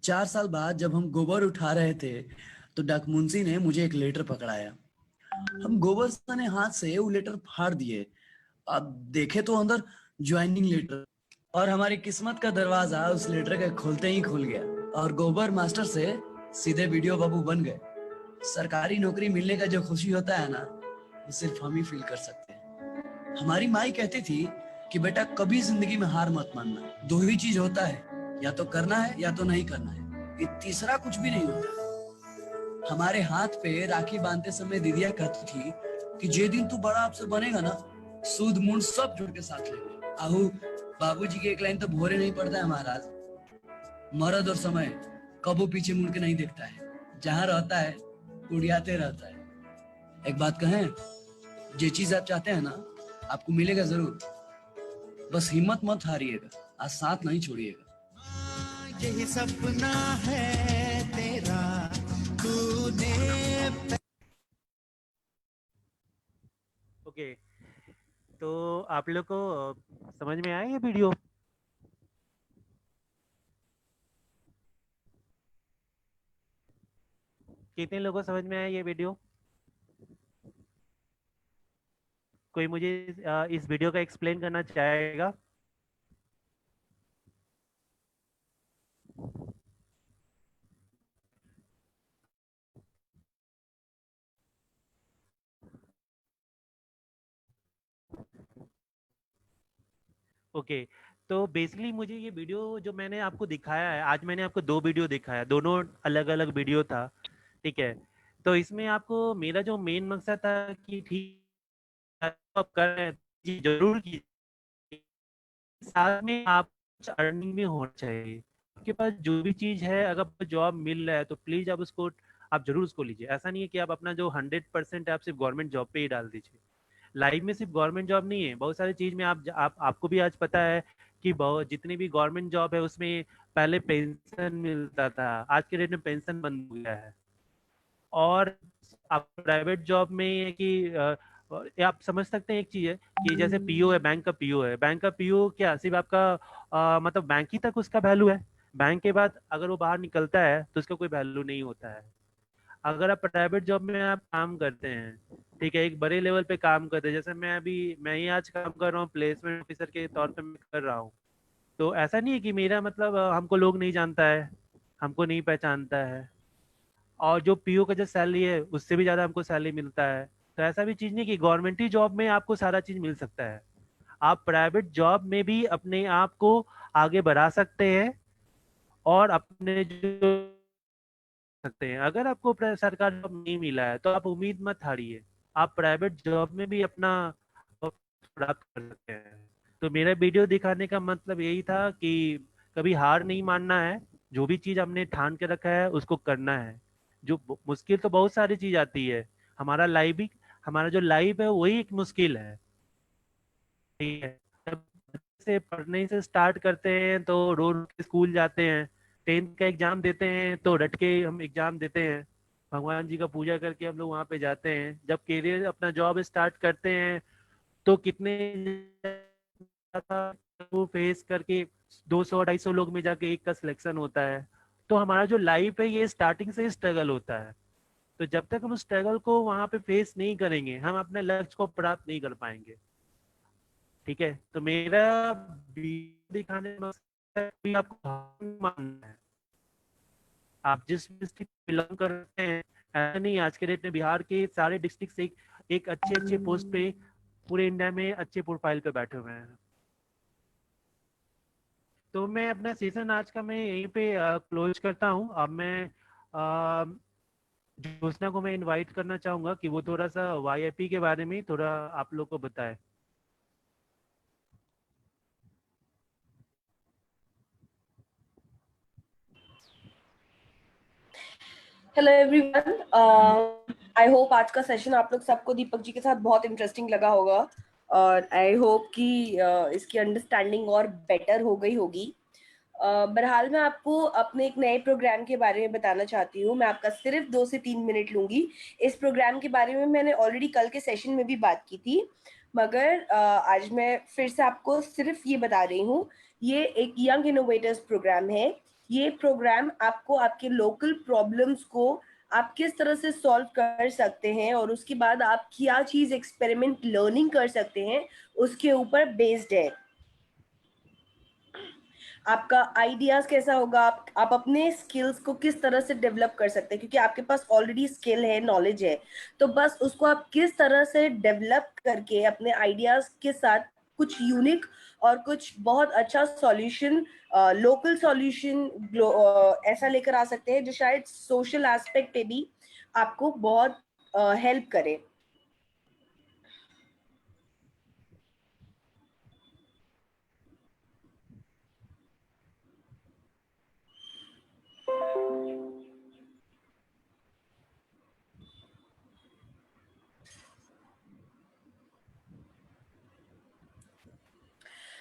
4 साल बाद जब हम गोबर उठा रहे थे तो डाक मुंशी ने मुझे एक लेटर पकड़ाया। हम गोबर सने हाथ से वो लेटर फाड़ दिए। अब देखे तो अंदर ज्वाइनिंग लेटर, और हमारी किस्मत का दरवाजा उस लेटर के खोलते ही खुल गया और गोबर मास्टर से सीधे वीडियो बाबू बन गए। सरकारी नौकरी मिलने का जो खुशी होता है ना, वो सिर्फ हम ही फील कर सकते हैं। हमारी माई कहती थी कि बेटा कभी जिंदगी में हार मत मानना, दो ही चीज होता है, या तो करना है या तो नहीं करना है, ये तीसरा कुछ भी नहीं होता। हमारे हाथ पे राखी बांधते समय दीदिया कहती थी कि जे दिन तू बड़ा अफसर बनेगा ना, सूद मूंड सब जुड़ के साथ लेंगे। आहू बाबूजी की एक लाइन तो भोरे नहीं पड़ता है महाराज, मर्द और समय कबो पीछे मुड़ के नहीं देखता है, जहां रहता है उड़ियाते रहता है। एक बात कहें, जे चीज आप चाहते हैं ना आपको मिलेगा जरूर, बस हिम्मत मत हारिएगा, आज साथ नहीं छोड़िएगा। यही सपना है तेरा, तूने। ओके, तो आप लोग को समझ में आया ये वीडियो? कितने लोगों को समझ में आया ये वीडियो? कोई मुझे इस वीडियो का एक्सप्लेन करना चाहेगा? ओके, तो बेसिकली मुझे ये वीडियो जो मैंने आपको दिखाया है, आज मैंने आपको 2 वीडियो दिखाया, दोनों अलग अलग वीडियो था, ठीक है। तो इसमें आपको मेरा जो मेन मकसद था कि ठीक आप कर रहे हैं जी जरूर कीजिए, साथ में आप कुछ अर्निंग भी होना चाहिए। आपके पास जो भी चीज़ है, अगर आपको जॉब मिल रहा है तो प्लीज़ आप उसको, आप जरूर उसको लीजिए। ऐसा नहीं है कि आप अपना जो 100% है आप सिर्फ गवर्नमेंट जॉब पे ही डाल दीजिए। लाइफ में सिर्फ गवर्नमेंट जॉब नहीं है, बहुत सारी चीज़ में आपको भी आज पता है कि बहुत जितनी भी गवर्नमेंट जॉब है उसमें पहले पेंशन मिलता था, आज के डेट में पेंशन बंद हो गया है। और आप प्राइवेट जॉब में ये कि आप समझ सकते हैं एक चीज़ है कि जैसे पीओ है, बैंक का पीओ है, बैंक का पीओ क्या सिर्फ आपका मतलब बैंक ही तक उसका वैल्यू है, बैंक के बाद अगर वो बाहर निकलता है तो उसका कोई वैल्यू नहीं होता है। अगर आप प्राइवेट जॉब में आप काम करते हैं, ठीक है, एक बड़े लेवल पे काम करते हैं, जैसे मैं ही आज काम कर रहा हूँ, प्लेसमेंट ऑफिसर के तौर पे मैं कर रहा हूँ, तो ऐसा नहीं है कि मेरा मतलब हमको लोग नहीं जानता है, हमको नहीं पहचानता है, और जो पीओ का जो सैलरी है उससे भी ज़्यादा हमको सैलरी मिलता है। तो ऐसा भी चीज़ नहीं कि गवर्नमेंट जॉब में आपको सारा चीज़ मिल सकता है, आप प्राइवेट जॉब में भी अपने आप को आगे बढ़ा सकते हैं और अपने जो सकते हैं। अगर आपको सरकारी जॉब नहीं मिला है तो आप उम्मीद मत हारिए, आप प्राइवेट जॉब में भी अपना प्राप्त कर सकते हैं। तो मेरा वीडियो दिखाने का मतलब यही था कि कभी हार नहीं मानना है, जो भी चीज़ हमने ठान के रखा है उसको करना है। जो मुश्किल तो बहुत सारी चीज़ आती है, हमारा जो लाइफ है वही एक मुश्किल है, ठीक है। जब से पढ़ने से स्टार्ट करते हैं तो रोज स्कूल जाते हैं, 10th का एग्जाम देते हैं तो रट के हम एग्जाम देते हैं, भगवान जी का पूजा करके हम लोग वहाँ पे जाते हैं। जब करियर अपना जॉब स्टार्ट करते हैं तो कितने वो फेस करके 200-250 लोग में जाके एक का सिलेक्शन होता है। तो हमारा जो लाइफ है ये स्टार्टिंग से स्ट्रगल होता है। तो जब तक हम स्ट्रगल को वहां पे फेस नहीं करेंगे हम अपने लक्ष्य को प्राप्त नहीं कर पाएंगे। ठीक है, तो मेरा वीडियो दिखाने का मकसद भी आपको मानना है, आप जिस डिस्ट्रिक्ट बिलोंग करते हैं। ऐसा नहीं, आज के डेट में बिहार के सारे डिस्ट्रिक्ट से एक अच्छे पोस्ट पे पूरे इंडिया में अच्छे प्रोफाइल पे बैठे हुए हैं। तो मैं अपना सेशन आज का मैं यहीं पे क्लोज करता हूँ। अब मैं ज्योत्सना को मैं इनवाइट करना चाहूंगा कि वो थोड़ा सा वाईआईपी के बारे में थोड़ा आप लोग को बताए। हेलो एवरीवन, आई होप आज का सेशन आप लोग सबको दीपक जी के साथ बहुत इंटरेस्टिंग लगा होगा और आई होप कि इसकी अंडरस्टैंडिंग और बेटर हो गई होगी। बहरहाल मैं आपको अपने एक नए प्रोग्राम के बारे में बताना चाहती हूँ। मैं आपका सिर्फ 2 से 3 मिनट लूंगी। इस प्रोग्राम के बारे में मैंने ऑलरेडी कल के सेशन में भी बात की थी, मगर आज मैं फिर से आपको सिर्फ ये बता रही हूँ। ये एक यंग इनोवेटर्स प्रोग्राम है। ये प्रोग्राम आपको आपके लोकल प्रॉब्लम्स को आप किस तरह से सॉल्व कर सकते हैं और उसके बाद आप क्या चीज एक्सपेरिमेंट लर्निंग कर सकते हैं उसके ऊपर बेस्ड है। आपका आइडियाज कैसा होगा, आप अपने स्किल्स को किस तरह से डेवलप कर सकते हैं, क्योंकि आपके पास ऑलरेडी स्किल है, नॉलेज है, तो बस उसको आप किस तरह से डेवलप करके अपने आइडियाज के साथ कुछ यूनिक और कुछ बहुत अच्छा सॉल्यूशन, लोकल सॉल्यूशन ऐसा लेकर आ सकते हैं जो शायद सोशल एस्पेक्ट पे भी आपको बहुत हेल्प करे।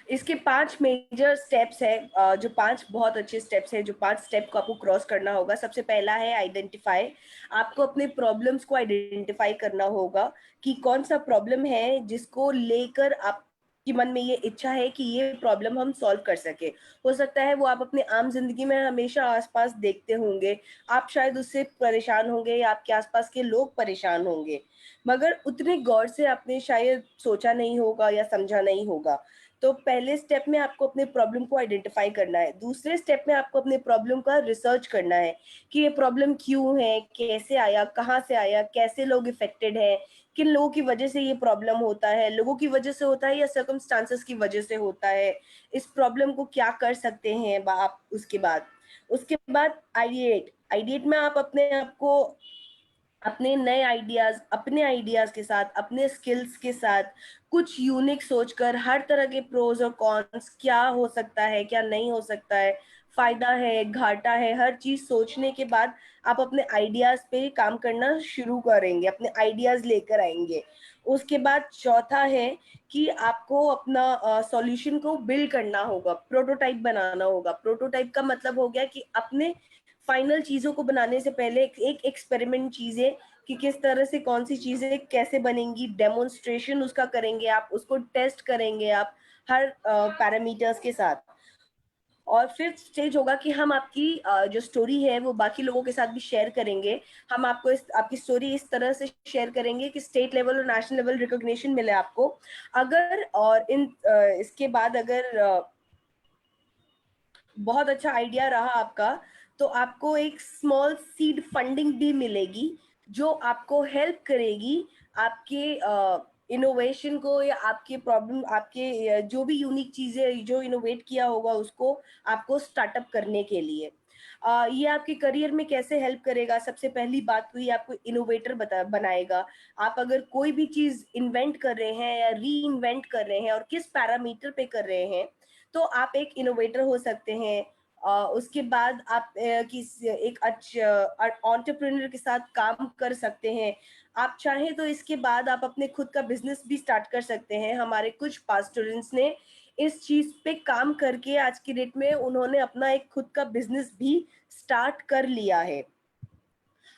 इसके 5 मेजर स्टेप्स है, जो 5 बहुत अच्छे स्टेप्स है, जो 5 स्टेप को आपको क्रॉस करना होगा। सबसे पहला है आइडेंटिफाई। आपको अपने प्रॉब्लम्स को आइडेंटिफाई करना होगा कि कौन सा प्रॉब्लम है जिसको लेकर आप कि मन में ये इच्छा है कि ये प्रॉब्लम हम सॉल्व कर सके। हो सकता है वो आप अपने आम जिंदगी में हमेशा आसपास देखते होंगे, आप शायद उससे परेशान होंगे या आपके आसपास के लोग परेशान होंगे, मगर उतने गौर से आपने शायद सोचा नहीं होगा या समझा नहीं होगा। तो पहले स्टेप में आपको अपने प्रॉब्लम को आइडेंटिफाई करना है। दूसरे स्टेप में आपको अपने प्रॉब्लम का रिसर्च करना है कि ये प्रॉब्लम क्यों है, कैसे आया, कहाँ से आया, कैसे लोग इफेक्टेड हैं, किन लोगों की वजह से ये प्रॉब्लम होता है, लोगों की वजह से होता है या सर्कमस्टांसेस की वजह से होता है, इस प्रॉब्लम को क्या कर सकते हैं आप। उसके बाद आइडिएट में आप अपने आप को अपने नए आइडियाज, अपने आइडियाज के साथ, अपने स्किल्स के साथ कुछ यूनिक सोचकर हर तरह के प्रोज और कॉन्स, क्या हो सकता है, क्या नहीं हो सकता है, फायदा है, घाटा है, हर चीज सोचने के बाद आप अपने आइडियाज पे काम करना शुरू करेंगे, अपने आइडियाज लेकर आएंगे। उसके बाद चौथा है कि आपको अपना सॉल्यूशन को बिल्ड करना होगा, प्रोटोटाइप बनाना होगा। प्रोटोटाइप का मतलब हो गया कि अपने फाइनल चीजों को बनाने से पहले एक एक्सपेरिमेंट चीजें कि किस तरह से कौन सी चीजें कैसे बनेंगी, डेमोन्स्ट्रेशन उसका करेंगे आप, उसको टेस्ट करेंगे आप हर पैरामीटर्स के साथ। और फिफ्थ स्टेज होगा कि हम आपकी जो स्टोरी है वो बाकी लोगों के साथ भी शेयर करेंगे। हम आपको आपकी स्टोरी इस तरह से शेयर करेंगे कि स्टेट लेवल और नेशनल लेवल रिकॉग्निशन मिले आपको। अगर और इसके बाद अगर बहुत अच्छा आइडिया रहा आपका, तो आपको एक स्मॉल सीड फंडिंग भी मिलेगी जो आपको हेल्प करेगी आपके इनोवेशन को या आपके प्रॉब्लम, आपके जो भी यूनिक चीजें जो इनोवेट किया होगा उसको आपको स्टार्टअप करने के लिए। ये आपके करियर में कैसे हेल्प करेगा? सबसे पहली बात तो ये आपको इनोवेटर बनाएगा। आप अगर कोई भी चीज इन्वेंट कर रहे हैं या री इन्वेंट कर रहे हैं और किस पैरामीटर पे कर रहे हैं, तो आप एक इनोवेटर हो सकते हैं। उसके बाद आप एक अच्छा एंटरप्रेन्योर के साथ काम कर सकते हैं। आप चाहें तो इसके बाद आप अपने खुद का बिजनेस भी स्टार्ट कर सकते हैं। हमारे कुछ पास्ट स्टूडेंट्स ने इस चीज पे काम करके आज की डेट में उन्होंने अपना एक खुद का बिजनेस भी स्टार्ट कर लिया है।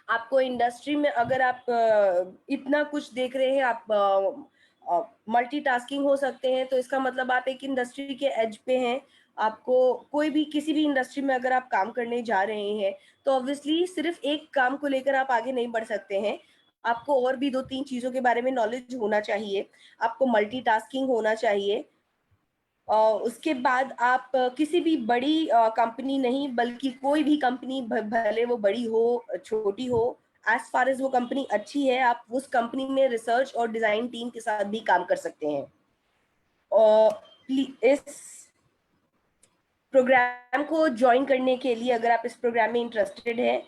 आपको इंडस्ट्री में अगर आप इतना कुछ देख रहे हैं, आप मल्टीटास्किंग हो सकते हैं, तो इसका मतलब आप एक इंडस्ट्री के एज पे हैं। आपको कोई भी किसी भी इंडस्ट्री में अगर आप काम करने जा रहे हैं तो ऑब्वियसली सिर्फ एक काम को लेकर आप आगे नहीं बढ़ सकते हैं, आपको और भी 2-3 चीजों के बारे में नॉलेज होना चाहिए, आपको मल्टीटास्किंग होना चाहिए। उसके बाद आप किसी भी बड़ी कंपनी नहीं, बल्कि कोई भी कंपनी भले वो बड़ी हो छोटी हो, एज फार एज वो कंपनी अच्छी है, आप उस कंपनी में रिसर्च और डिजाइन टीम के साथ भी काम कर सकते हैं। इस प्रोग्राम को ज्वाइन करने के लिए, अगर आप इस प्रोग्राम में इंटरेस्टेड हैं,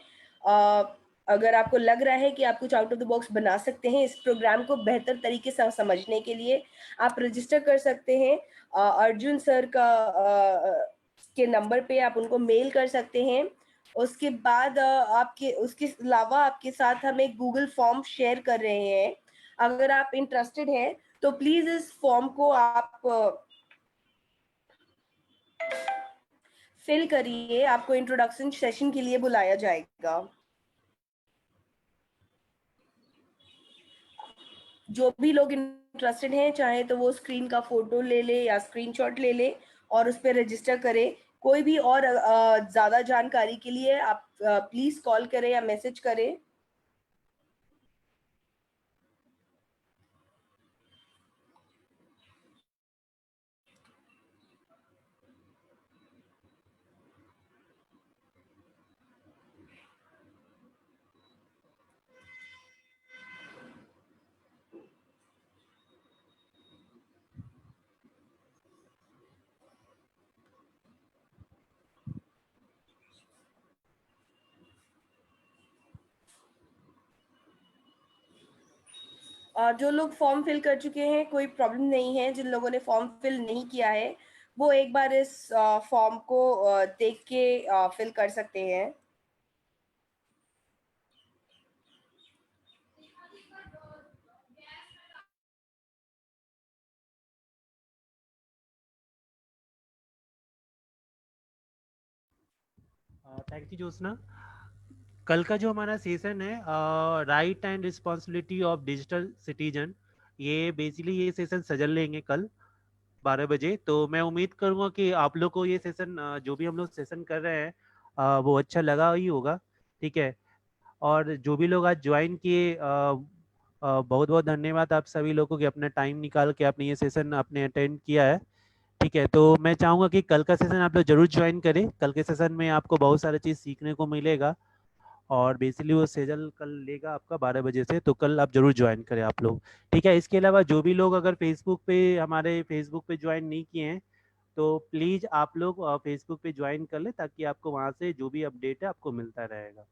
अगर आपको लग रहा है कि आप कुछ आउट ऑफ द बॉक्स बना सकते हैं इस प्रोग्राम को बेहतर तरीके से समझने के लिए, आप रजिस्टर कर सकते हैं। अर्जुन सर का के नंबर पे आप उनको मेल कर सकते हैं। उसके बाद उसके अलावा आपके साथ हम एक गूगल फॉर्म शेयर कर रहे हैं। अगर आप इंटरेस्टेड हैं तो प्लीज इस फॉर्म को आप फिल करिए, आपको इंट्रोडक्शन सेशन के लिए बुलाया जाएगा। जो भी लोग इंटरेस्टेड हैं, चाहे तो वो स्क्रीन का फोटो ले ले या स्क्रीनशॉट ले ले और उस पर रजिस्टर करें। कोई भी और ज्यादा जानकारी के लिए आप प्लीज कॉल करें या मैसेज करें। जो लोग फॉर्म फिल कर चुके हैं, कोई प्रॉब्लम नहीं है। जिन लोगों ने फॉर्म फिल नहीं किया है वो एक बार इस फॉर्म को देख के फिल कर सकते हैं। Thank you Jyotsna. कल का जो हमारा सेशन है right and responsibility of digital citizen, ये बेसिकली ये सेशन सजल लेंगे कल 12 बजे। तो मैं उम्मीद करूंगा कि आप लोग को ये सेशन जो भी हम लोग सेशन कर रहे हैं वो अच्छा लगा ही होगा। ठीक है, और जो भी लोग आज ज्वाइन किए बहुत बहुत धन्यवाद आप सभी लोगों के, अपना टाइम निकाल के आपने ये सेशन आपने अटेंड किया है। ठीक है, तो मैं चाहूँगा कि कल का सेशन आप लोग जरूर ज्वाइन करें। कल के सेशन में आपको बहुत सारी चीज़ सीखने को मिलेगा और बेसिकली वो सेजल कल लेगा आपका 12 बजे से, तो कल आप जरूर ज्वाइन करें आप लोग। ठीक है, इसके अलावा जो भी लोग अगर फेसबुक पे हमारे फेसबुक पे ज्वाइन नहीं किए हैं तो प्लीज़ आप लोग फेसबुक पे ज्वाइन कर ले, ताकि आपको वहाँ से जो भी अपडेट है आपको मिलता रहेगा।